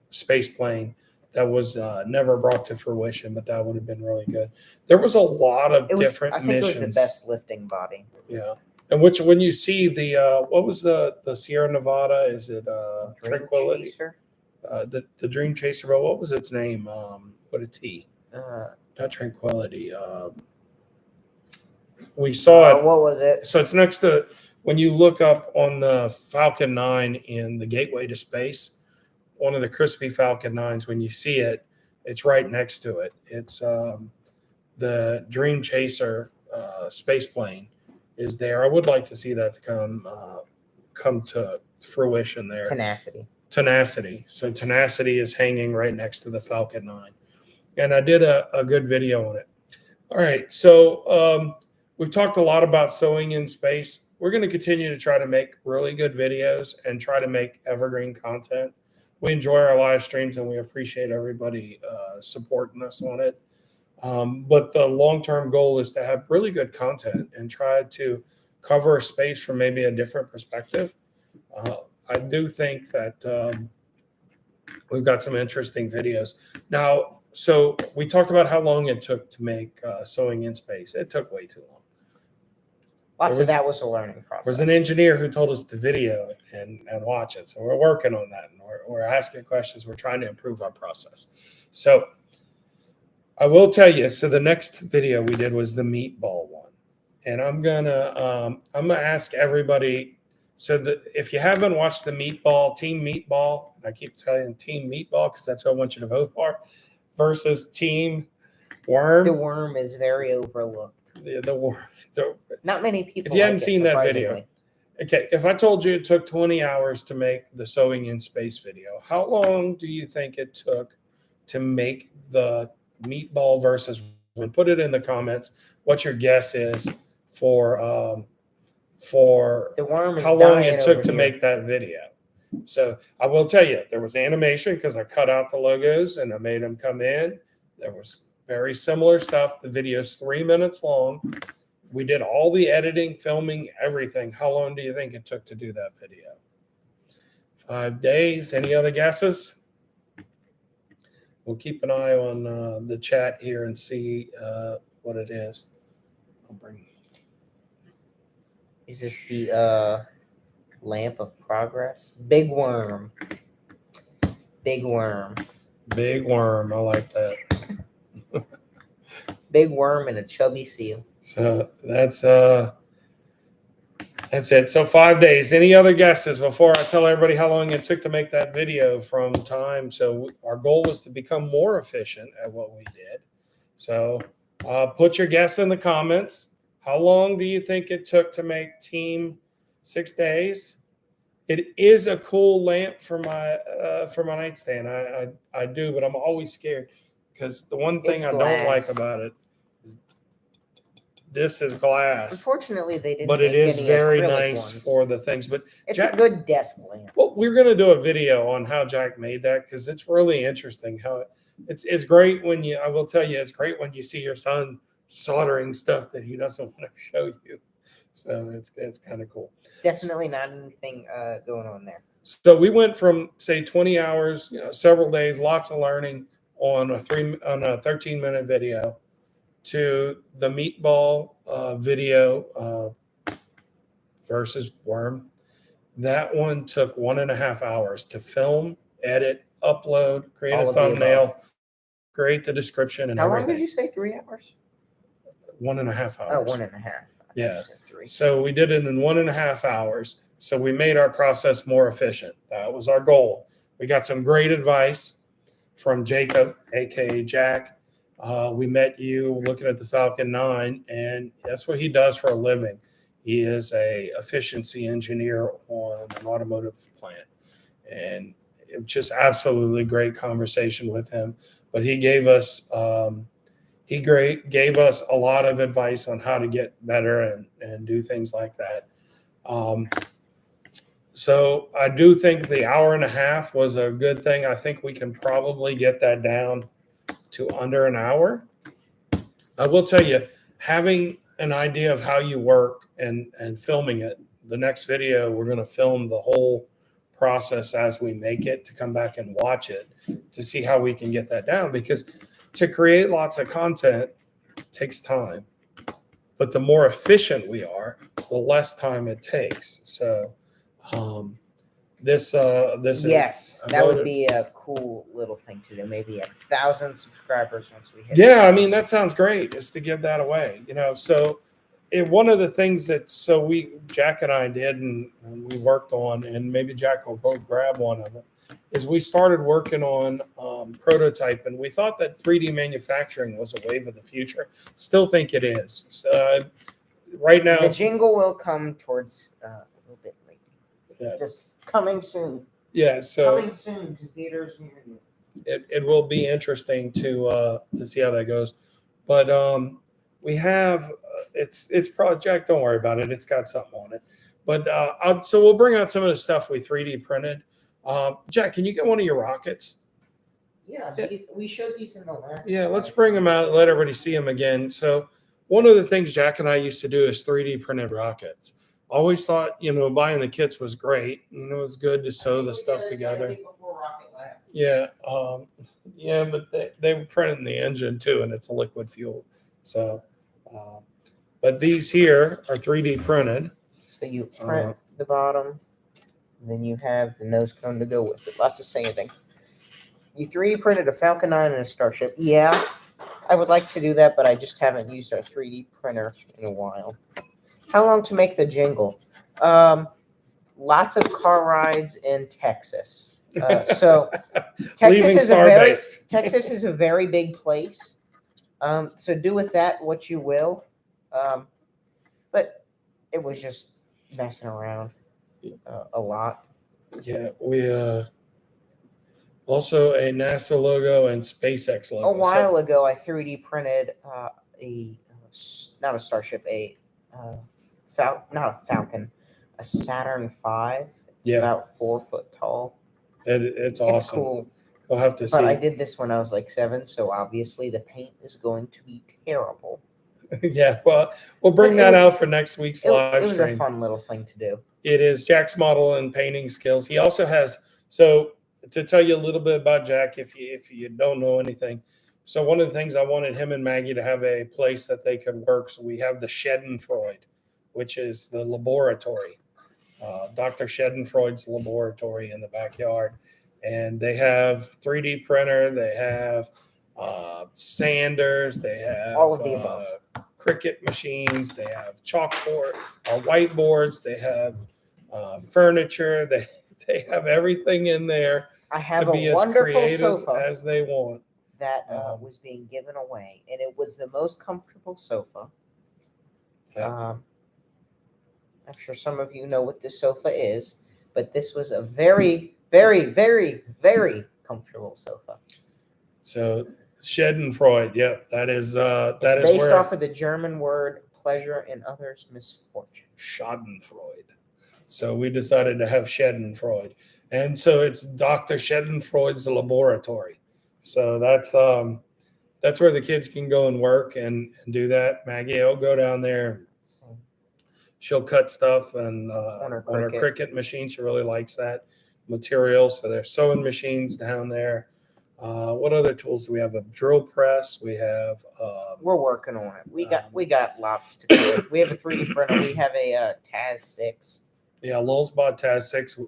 space plane that was never brought to fruition, but that would have been really good. There was a lot of different missions. It was the best lifting body. Yeah. And when you see the what was the Sierra Nevada? Is it Tranquility? Chaser? The Dream Chaser, but what was its name? What a T. Not Tranquility. We saw it. What was it? So it's next to, when you look up on the Falcon 9 in the Gateway to Space, one of the crispy Falcon 9s, when you see it, it's right next to it. It's the Dream Chaser space plane is there. I would like to see that come to fruition there. Tenacity. So Tenacity is hanging right next to the Falcon 9. And I did a good video on it. All right. So we've talked a lot about sewing in space. We're going to continue to try to make really good videos and try to make evergreen content. We enjoy our live streams and we appreciate everybody supporting us on it. But the long-term goal is to have really good content and try to cover space from maybe a different perspective. I do think that we've got some interesting videos. Now, so we talked about how long it took to make Sewing in Space. It took way too long. Lots of that was a learning process. There was an engineer who told us to video it and watch it. So we're working on that. And we're asking questions. We're trying to improve our process. So I will tell you, so the next video we did was the meatball one. And I'm gonna ask everybody, so that if you haven't watched the meatball, Team Meatball, and I keep telling Team Meatball because that's who I want you to vote for, versus Team Worm. The worm is very overlooked. The worm. Not many people. If you hadn't like it, seen that video, surprisingly. okay, if I told you it took 20 hours to make the Sewing in Space video, how long do you think it took to make the meatball versus worm? Put it in the comments what your guess is for The worm is how long dying it took over to here. make that video. So I will tell you, there was animation because I cut out the logos and I made them come in. There was very similar stuff. The video's 3 minutes long. We did all the editing, filming, everything. How long do you think it took to do that video? 5 days. Any other guesses? We'll keep an eye on the chat here and see what it is. I'll bring. Is this the lamp of progress? Big worm. Big worm. Big worm. I like that. Big worm and a chubby seal. So that's it. So 5 days. Any other guesses before I tell everybody how long it took to make that video from time? So our goal was to become more efficient at what we did. So put your guess in the comments. How long do you think it took to make Team 6 days? It is a cool lamp for my nightstand. I do, but I'm always scared because the one thing It's I don't like glass. about it is this is glass. Unfortunately, they didn't. But it make is any very acrylic nice ones. for the things. But It's Jack, a good desk lamp. well, we're going to do a video on how Jack made that because it's really interesting. How it's great when you. I will tell you, it's great when you see your son soldering stuff that he doesn't want to show you. So it's kind of cool. Definitely not anything going on there. So we went from say 20 hours, several days, lots of learning on a 13-minute video to the meatball video versus worm. That one took 1.5 hours to film, edit, upload, create All a of the thumbnail, create the description, and How long everything. did you say? 3 hours? 1.5 hours. Oh, 1.5. I thought Yeah. you said 3. So we did it in 1.5 hours. So we made our process more efficient. That was our goal. We got some great advice from Jacob, aka Jack. We met you looking at the Falcon 9, and that's what he does for a living. He is a efficiency engineer on an automotive plant, and it was just absolutely great conversation with him. But he gave us gave us a lot of advice on how to get better and do things like that. So I do think the 1.5 hours was a good thing. I think we can probably get that down to under an hour. I will tell you, having an idea of how you work and filming it, the next video, we're going to film the whole process as we make it to come back and watch it to see how we can get that down, because to create lots of content takes time, but the more efficient we are, the less time it takes. So this Yes, I that would voted- be a cool little thing to do. Maybe 1,000 subscribers once we hit. Yeah, I mean, that sounds great, is to give that away, so one of the things that Jack and I did and we worked on, and maybe Jack will go grab one of them, is we started working on prototype, and we thought that 3D manufacturing was a wave of the future. Still think it is. So, right now, The jingle will come towards a little bit later. yeah, Just coming soon. yeah. So Coming soon to theaters near you. it will be interesting to see how that goes. But we have it's probably, Jack, don't worry about it. It's got something on it. But so we'll bring out some of the stuff we 3D printed. Jack, can you get one of your rockets? Yeah, we showed these in the last. Yeah, let's bring them out and let everybody see them again. So one of the things Jack and I used to do is 3D printed rockets. Always thought, buying the kits was great. It was good to sew the stuff together. Yeah, but they were printing the engine too, and it's a liquid fuel. So, but these here are 3D printed. So you print the bottom, and then you have the nose cone to go with it. Lots of sanding. You 3D printed a Falcon 9 and a Starship. Yeah, I would like to do that, but I just haven't used our 3D printer in a while. How long to make the jingle? Lots of car rides in Texas. So Texas Leaving is a very Starbase. Texas is a very big place. So do with that what you will. But it was just messing around a lot. Yeah, we also a NASA logo and SpaceX logo. A while ago, I 3D printed not a Starship, not a Falcon, a Saturn V. It's Yeah. about 4 foot tall. It's awesome. It's cool. I'll have to see. But I did this when I was like 7, so obviously the paint is going to be terrible. Yeah, well, we'll bring that out for next week's live It was stream. a fun little thing to do. It is Jack's model and painting skills. He also has, so to tell you a little bit about Jack, if you don't know anything. So one of the things I wanted him and Maggie to have a place that they could work. So we have the Schadenfreude, which is the laboratory, Dr. Schadenfreude's laboratory in the backyard. And they have 3D printer, they have sanders, they have all of the above. Cricut machines, they have chalkboard, whiteboards, they have furniture, they have everything in there. I have to be a as wonderful creative sofa as they want. that was being given away, and it was the most comfortable sofa. Yeah. I'm sure some of you know what this sofa is, but this was a very, very, very, very comfortable sofa. So Schadenfreude, yep, that is It's is based where off of the German word pleasure in others' misfortune. Schadenfreude. So we decided to have Schadenfreude, and so it's Dr. Schadenfreude's laboratory. So that's where the kids can go and work and do that. Maggie will go down there. So, She'll cut stuff and on her on her Cricut. Cricut machine. She really likes that material. So there's sewing machines down there. What other tools do we have? A drill press. We have. We're working on it. We got lots to do. We have a 3D printer. We have a Taz 6. Yeah, Lulzbot Taz 6.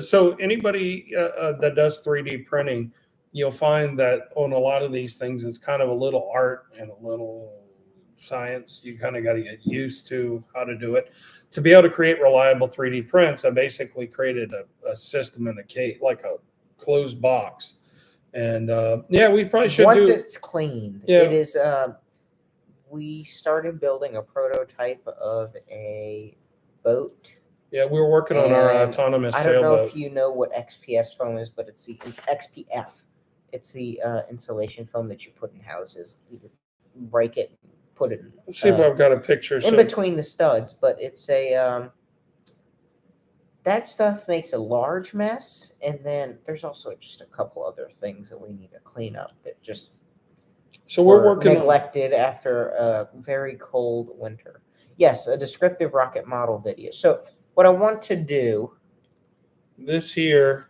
So anybody that does 3D printing, you'll find that on a lot of these things, it's kind of a little art and a little science. You kind of got to get used to how to do it. To be able to create reliable 3D prints, I basically created a system in a case, like a closed box. And we probably should Once it's cleaned, Yeah. it is. We started building a prototype of a boat. Yeah, we were working on our And autonomous I don't know sailboat. if you know what XPS foam is, but it's the XPF. It's the insulation foam that you put in houses. You break it, put it Let's see if I've got a picture. in between the studs. But it's a that stuff makes a large mess, and then there's also just a couple other things that we need to clean up that just So we're were working on neglected after a very cold winter. Yes, a descriptive rocket model video. So what I want to do. this here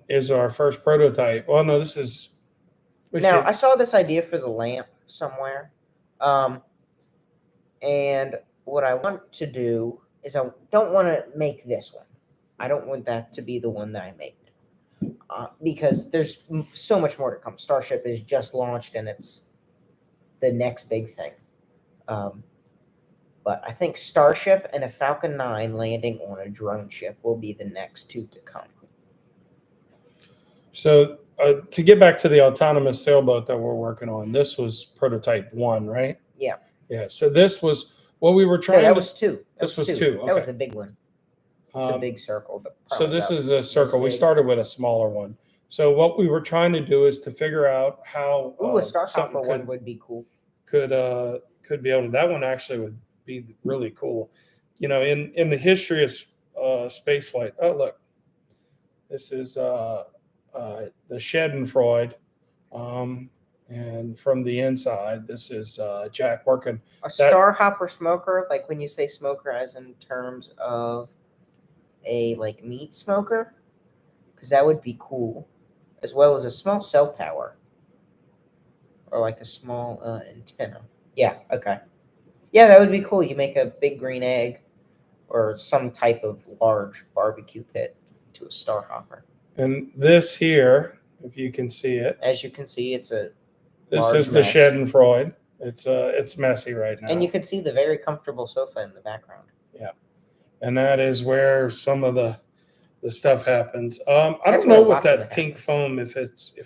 is our first prototype. Well, no, this is. Now, I saw this idea for the lamp somewhere. And what I want to do is I don't want to make this one. I don't want that to be the one that I make. Because there's so much more to come. Starship is just launched and it's the next big thing. But I think Starship and a Falcon 9 landing on a drone ship will be the next two to come. So to get back to the autonomous sailboat that we're working on, this was prototype 1, right? Yeah. Yeah. So this was what we were No, trying. that was 2. This was 2. That was okay. a big one. It's a big circle. But So this probably is about a circle. We big. started with a smaller one. So what we were trying to do is to figure out how Ooh, a something Starhopper one would be cool. could be able to. That one actually would be really cool. You know, in the history of space flight. Oh, look, this is the Schadenfreude, and from the inside, this is Jack working. A Starhopper smoker, like when you say smoker, as in terms of a like meat smoker, because that would be cool, as well as a small cell tower, or like a small antenna. Yeah. Okay. Yeah, that would be cool. You make a big green egg, or some type of large barbecue pit to a Starhopper. And this here, if you can see it, As you can see, it's a this large is the mess. Schadenfreude. It's messy right now. And you can see the very comfortable sofa in the background. And that is where some of the stuff happens. I That's don't know where what lots of that it pink happens. foam, if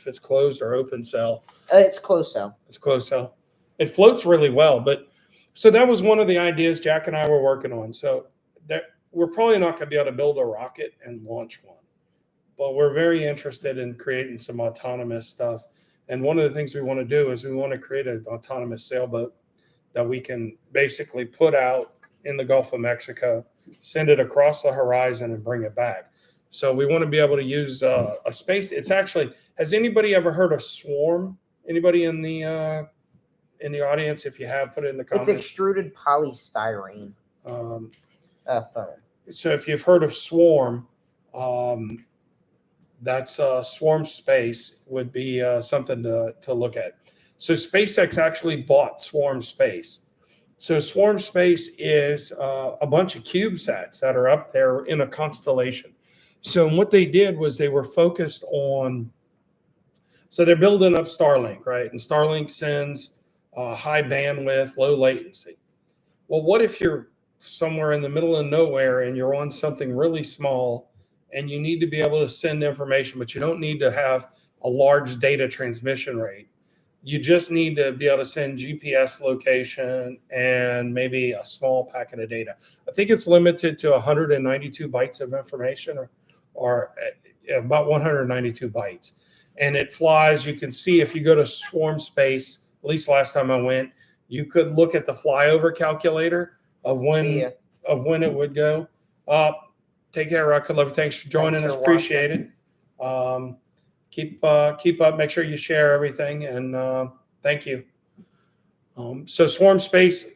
it's closed or open cell. It's closed cell. It's closed cell. it floats really well. But so that was one of the ideas Jack and I were working on. So that we're probably not going to be able to build a rocket and launch one, but we're very interested in creating some autonomous stuff. And one of the things we want to do is we want to create an autonomous sailboat that we can basically put out in the Gulf of Mexico, send it across the horizon, and bring it back. So we want to be able to use a space. It's actually, has anybody ever heard of Swarm? Anybody in the audience? If you have, put it in the comments. It's extruded polystyrene Um, foam. so if you've heard of Swarm, that's Swarm Space would be something to look at. So SpaceX actually bought Swarm Space. So Swarm Space is a bunch of CubeSats that are up there in a constellation. So what they did was they were focused on, so they're building up Starlink, right? And Starlink sends high bandwidth, low latency. Well, what if you're somewhere in the middle of nowhere and you're on something really small and you need to be able to send information, but you don't need to have a large data transmission rate? You just need to be able to send GPS location and maybe a small packet of data. I think it's limited to 192 bytes of information, or about 192 bytes. And it flies. You can see if you go to Swarm Space, at least last time I went, you could look at the flyover calculator of when it would go. Take care, Rocket Love. Thanks for joining us. Appreciate it. Keep up. Make sure you share everything, and thank you. So Swarm Space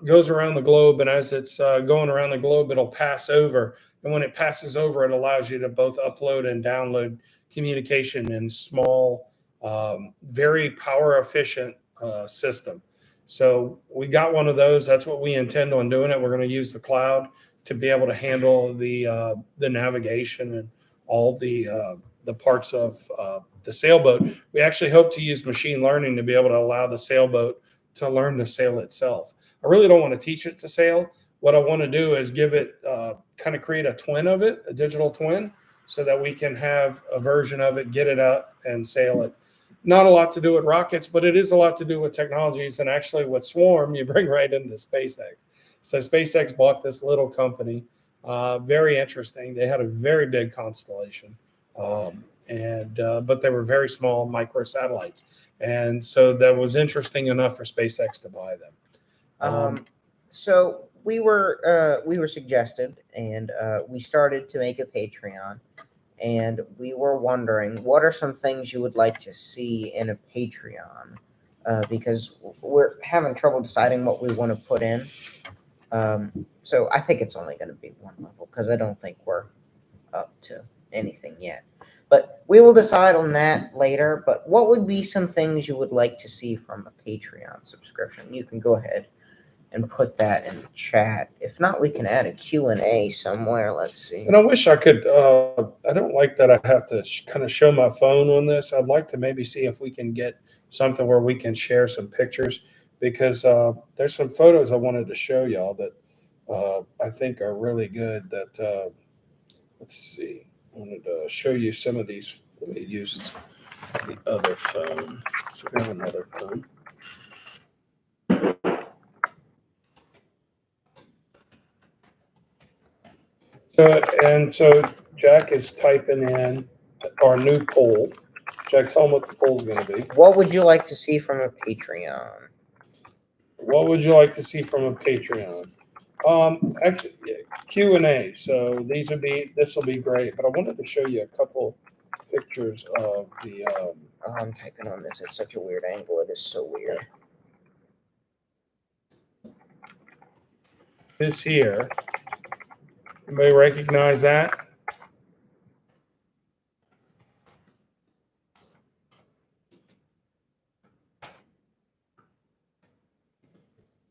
goes around the globe, and as it's going around the globe, it'll pass over. And when it passes over, it allows you to both upload and download communication in small, very power efficient system. So we got one of those. That's what we intend on doing it. We're going to use the cloud to be able to handle the navigation and all the parts of the sailboat. We actually hope to use machine learning to be able to allow the sailboat to learn to sail itself. I really don't want to teach it to sail. What I want to do is give it, kind of create a twin of it, a digital twin, so that we can have a version of it, get it up and sail it. Not a lot to do with rockets, but it is a lot to do with technologies. And actually with Swarm, you bring right into SpaceX. So SpaceX bought this little company. Very interesting. They had a very big constellation. But they were very small microsatellites. And so that was interesting enough for SpaceX to buy them. So we were suggested, and we started to make a Patreon, and we were wondering what are some things you would like to see in a Patreon, because we're having trouble deciding what we want to put in. So I think it's only going to be one level because I don't think we're up to anything yet. But we will decide on that later. But what would be some things you would like to see from a Patreon subscription? You can go ahead and put that in the chat. If not, we can add a Q&A somewhere. Let's see. And I wish I could, I don't like that I have to kind of show my phone on this. I'd like to maybe see if we can get something where we can share some pictures, because there's some photos I wanted to show y'all that I think are really good. That let's see. I wanted to show you some of these. Let me use the other phone. So we have another phone. So Jack is typing in our new poll. Jack, tell him what the poll is going to be. What would you like to see from a Patreon? What would you like to see from a Patreon? Actually, Q&A. So this will be great. But I wanted to show you a couple pictures of the. I'm typing on this at such a weird angle. It is so weird. This here. Anybody recognize that?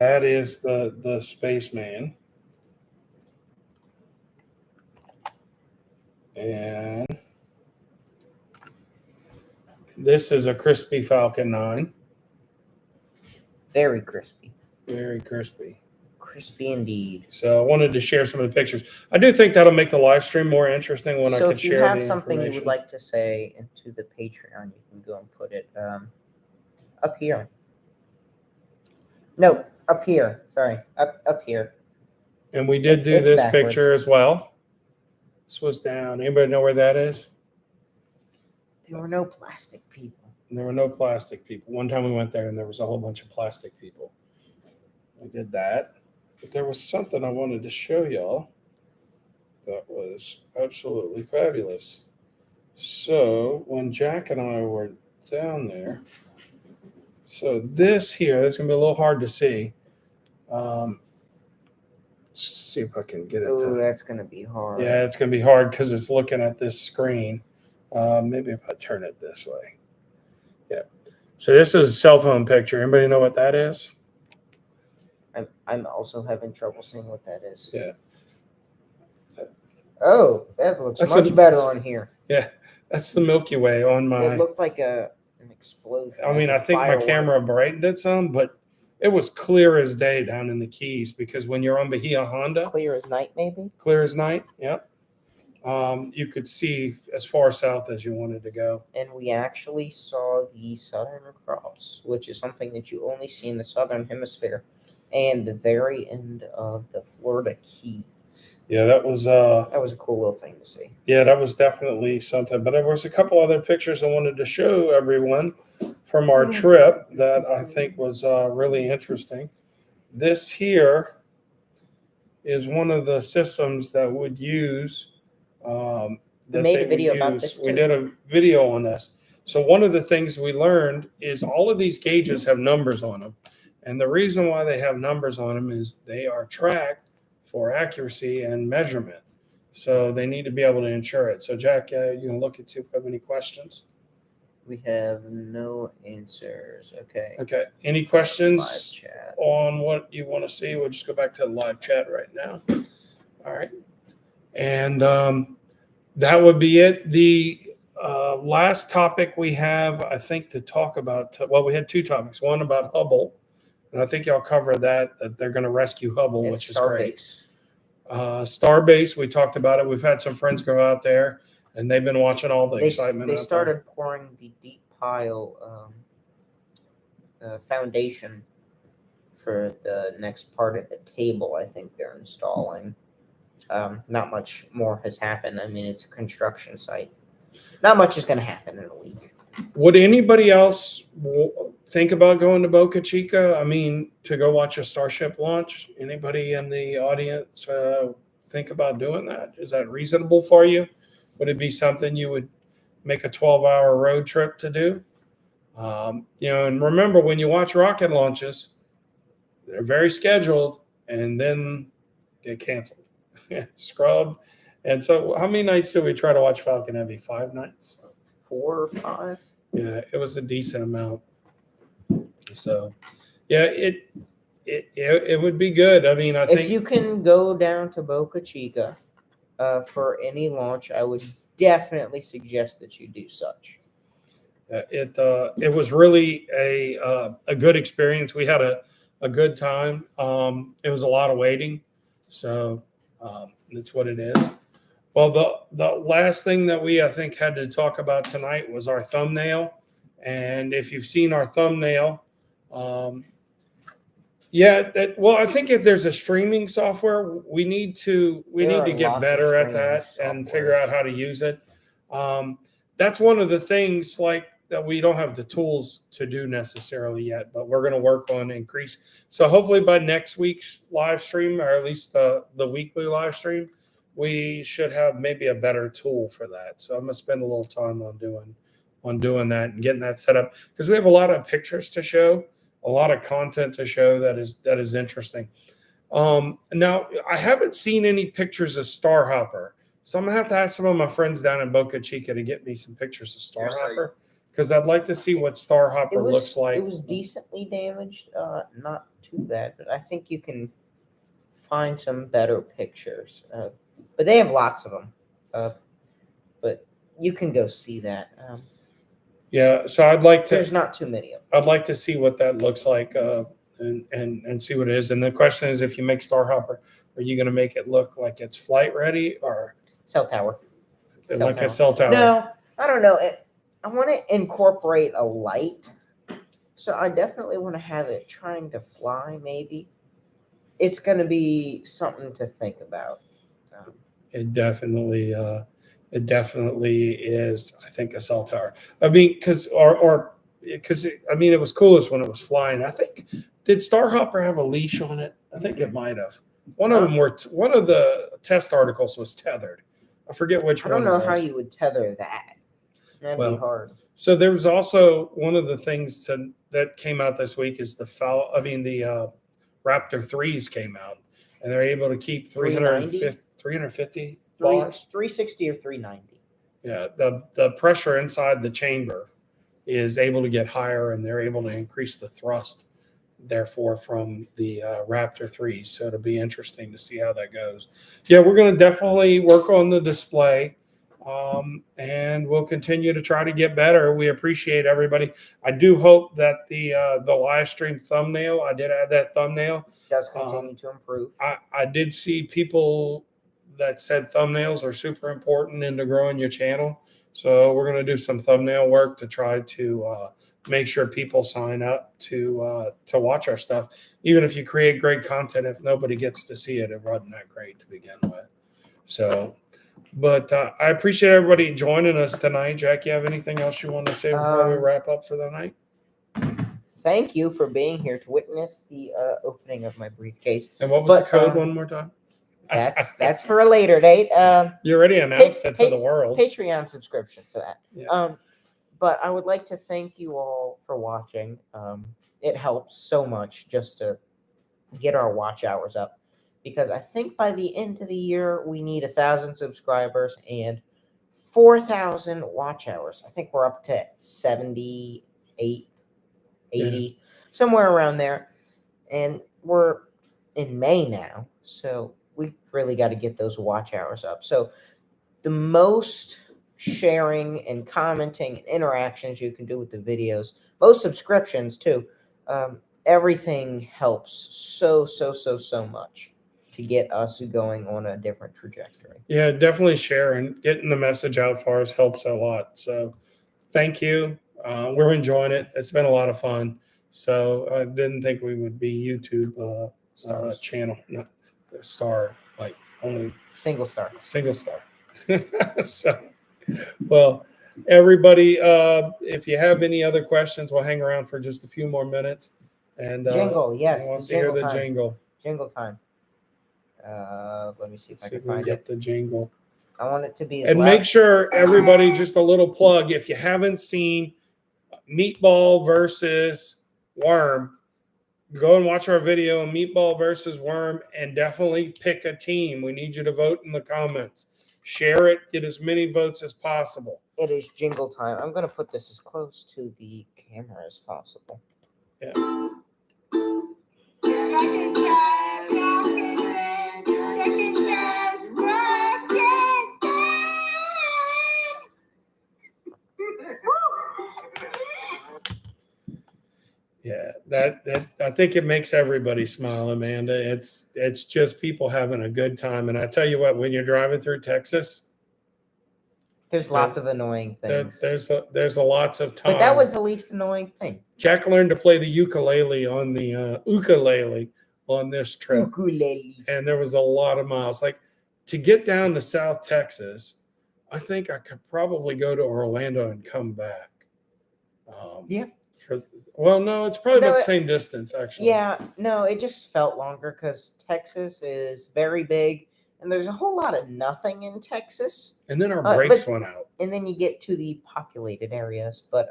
That is the spaceman. And this is a crispy Falcon 9. Very crispy. Very crispy. Crispy indeed. So I wanted to share some of the pictures. I do think that'll make the live stream more interesting when I can share the information. So if you have something you would like to say into the Patreon, you can go and put it up here. No, up here. Sorry, up here. And we did do It's this backwards. picture as well. This was down. Anybody know where that is? There were no plastic people. There were no plastic people. One time we went there and there was a whole bunch of plastic people. We did that. But there was something I wanted to show y'all that was absolutely fabulous. So when Jack and I were down there, so this here, that's going to be a little hard to see. See if I can get it. Oh, that's gonna be hard. Yeah, it's going to be hard because it's looking at this screen. Maybe if I turn it this way. Yeah. So this is a cell phone picture. Anybody know what that is? I'm also having trouble seeing what that is. Yeah. Oh, that looks That's much a- better on here. Yeah, that's the Milky Way on my. It looked like an explosion. I mean, I like a think my firework. camera brightened it some, but it was clear as day down in the Keys because when you're on Bahia Honda, Clear as night, maybe. clear as night. Yep. You could see as far south as you wanted to go. And we actually saw the Southern Cross, which is something that you only see in the Southern Hemisphere, and the very end of the Florida Keys. Yeah, that was That was a cool little thing to see. yeah, that was definitely something. But there was a couple other pictures I wanted to show everyone from our trip that I think was really interesting. This here is one of the systems that would use. We made a video about this We too. did a video on this. So one of the things we learned is all of these gauges have numbers on them. And the reason why they have numbers on them is they are tracked for accuracy and measurement. So they need to be able to ensure it. So Jack, you can look and see if we have any questions. We have no answers. Okay. Okay. Any Live questions chat. on what you want to see? We'll just go back to the live chat right now. All right. And that would be it. The last topic we have, I think, to talk about, well, we had two topics. One about Hubble, and I think y'all covered that they're going to rescue Hubble, which is great. Starbase, we talked about it. We've had some friends go out there, and they've been watching all the excitement. They out started pouring the deep pile foundation for the next part of the table. I think they're installing. Not much more has happened. I mean, it's a construction site. Not much is going to happen in a week. there. Would anybody else think about going to Boca Chica? I mean, to go watch a Starship launch? Anybody in the audience think about doing that? Is that reasonable for you? Would it be something you would make a 12-hour road trip to do? And remember, when you watch rocket launches, they're very scheduled and then get canceled, scrubbed. And so how many nights do we try to watch Falcon Heavy? 5 nights? 4 or 5. Yeah, it was a decent amount. So, yeah, it would be good. I mean, I think If you can go down to Boca Chica for any launch, I would definitely suggest that you do such. it was really a good experience. We had a good time. It was a lot of waiting, so that's what it is. Well, the last thing that I think had to talk about tonight was our thumbnail. And if you've seen our thumbnail, I think if there's a streaming software, we need to get better at that and figure out how to use it. That's one of the things like that we don't have the tools to do necessarily yet, but we're going to work on increase. So hopefully by next week's live stream, or at least the weekly live stream, we should have maybe a better tool for that. So I'm going to spend a little time on doing that and getting that set up, because we have a lot of pictures to show, a lot of content to show that is interesting. Now I haven't seen any pictures of Starhopper, so I'm gonna have to ask some of my friends down in Boca Chica to get me some pictures of Starhopper, because I'd like to see what Starhopper looks like. It was decently damaged, not too bad, but I think you can find some better pictures. But they have lots of them. But you can go see that. Yeah, so I'd like to. There's not too many of them. I'd like to see what that looks like, and see what it is. And the question is, if you make Starhopper, are you going to make it look like it's flight ready or Cell tower. a cell tower? No, I don't know. I want to incorporate a light So I definitely want to have it trying to fly. Maybe it's going to be something to think about. It definitely is. I think a cell tower. I mean, because I mean, it was coolest when it was flying. I think did Starhopper have a leash on it? I think it might have. One of them were. One of the test articles was tethered. I forget which I one. don't know it how was. you would tether that. That'd be Well, hard. So there was also one of the things that came out this week is the Raptor 3s came out, and they're able to keep 350 bars. 360 or 390. Yeah, the pressure inside the chamber is able to get higher, and they're able to increase the thrust, therefore, from the Raptor 3s. So it'll be interesting to see how that goes. Yeah, we're going to definitely work on the display. And we'll continue to try to get better. We appreciate everybody. I do hope that the live stream thumbnail, I did add that thumbnail, does continue to improve. I did see people that said thumbnails are super important into growing your channel. So we're going to do some thumbnail work to try to make sure people sign up to watch our stuff. Even if you create great content, if nobody gets to see it, it wasn't that great to begin with. So. But I appreciate everybody joining us tonight. Jack, you have anything else you want to say before we wrap up for the night? Thank you for being here to witness the opening of my briefcase. And what was the code one more time? That's for a later date. You already announced it to the world. Patreon subscription for that. Yeah. But I would like to thank you all for watching. It helps so much just to get our watch hours up. Because I think by the end of the year, we need 1,000 subscribers and 4,000 watch hours. I think we're up to 78, 80, somewhere around there. And we're in May now, so we really got to get those watch hours up. So the most sharing and commenting and interactions you can do with the videos, most subscriptions too, everything helps so much to get us going on a different trajectory. Yeah, definitely sharing, getting the message out for us helps a lot. So thank you. We're enjoying it. It's been a lot of fun. So I didn't think we would be YouTube channel, not star, like only single star. So, well, everybody, if you have any other questions, we'll hang around for just a few more minutes. And jingle, yes, wants to hear the jingle. Jingle time. Let me see if I can find it. The jingle. I want it to be. And make sure everybody, just a little plug. If you haven't seen Meatball versus Worm, go and watch our video on Meatball versus Worm, and definitely pick a team. We need you to vote in the comments. Share it. Get as many votes as possible. It is jingle time. I'm going to put this as close to the camera as possible. Yeah. Yeah, that I think it makes everybody smile, Amanda. It's just people having a good time. And I tell you what, when you're driving through Texas, there's lots of annoying things. There's lots of time. But that was the least annoying thing. Jack learned to play the ukulele on this trip. Ukulele. And there was a lot of miles. Like to get down to South Texas, I think I could probably go to Orlando and come back. Yeah. Well, no, it's probably about the same distance, actually. Yeah, no, it just felt longer because Texas is very big, and there's a whole lot of nothing in Texas. And then our brakes went out. And then you get to the populated areas, but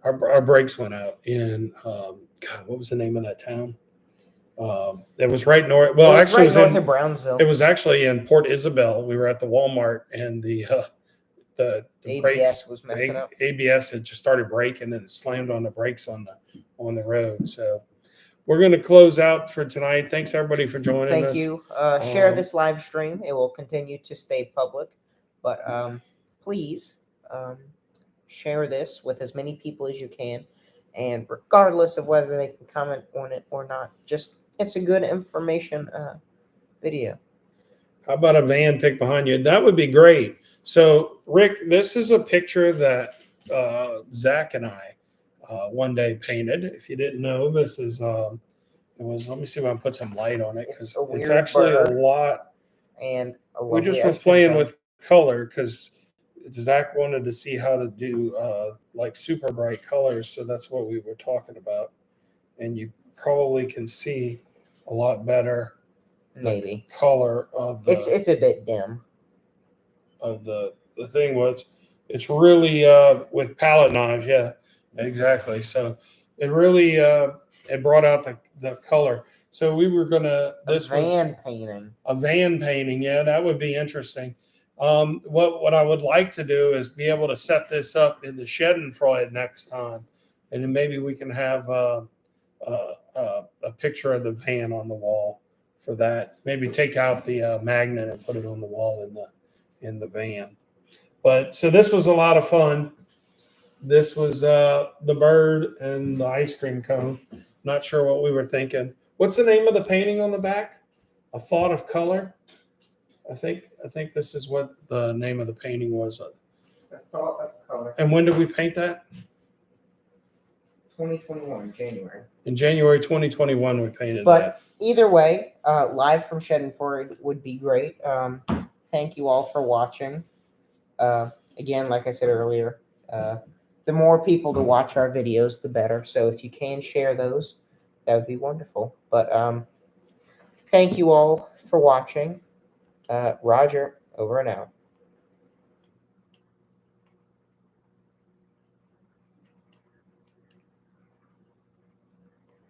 our brakes went out in God, what was the name of that town? It was right north. Well, actually, it was north of Brownsville. It was actually in Port Isabel. We were at the Walmart, and the ABS brakes was messing up. ABS had just started braking and it slammed on the brakes on the road. So we're going to close out for tonight. Thanks everybody for joining us. Thank you. Share this live stream. It will continue to stay public, but please share this with as many people as you can. And regardless of whether they can comment on it or not, just it's a good information video. How about a van pick behind you? That would be great. So, Rick, this is a picture that Zach and I one day painted. If you didn't know, this is it was. Let me see if I can put some light on it It's because a weird it's actually bird. a lot. And a We lovely just were ice cream playing cone. with color because Zach wanted to see how to do like super bright colors, so that's what we were talking about. And you probably can see a lot better the Maybe color of the it's a bit dim. the thing was it's really with palette knives, yeah, exactly. So it really it brought out the color. So we were gonna this was Van painting. a van painting, yeah, that would be interesting. What I would like to do is be able to set this up in the Schadenfreude next time, and then maybe we can have a picture of the van on the wall for that. Maybe take out the magnet and put it on the wall in the van. But so this was a lot of fun. This was the bird and the ice cream cone. Not sure what we were thinking. What's the name of the painting on the back? A Thought of Color. I think this is what the name of the painting was. A thought of color. And when did we paint that? 2021 January. In January 2021, we painted But that. either way, live from Schadenfreude would be great. Thank you all for watching. Again, like I said earlier, the more people to watch our videos, the better. So if you can share those, that would be wonderful. But thank you all for watching. Roger, over and out.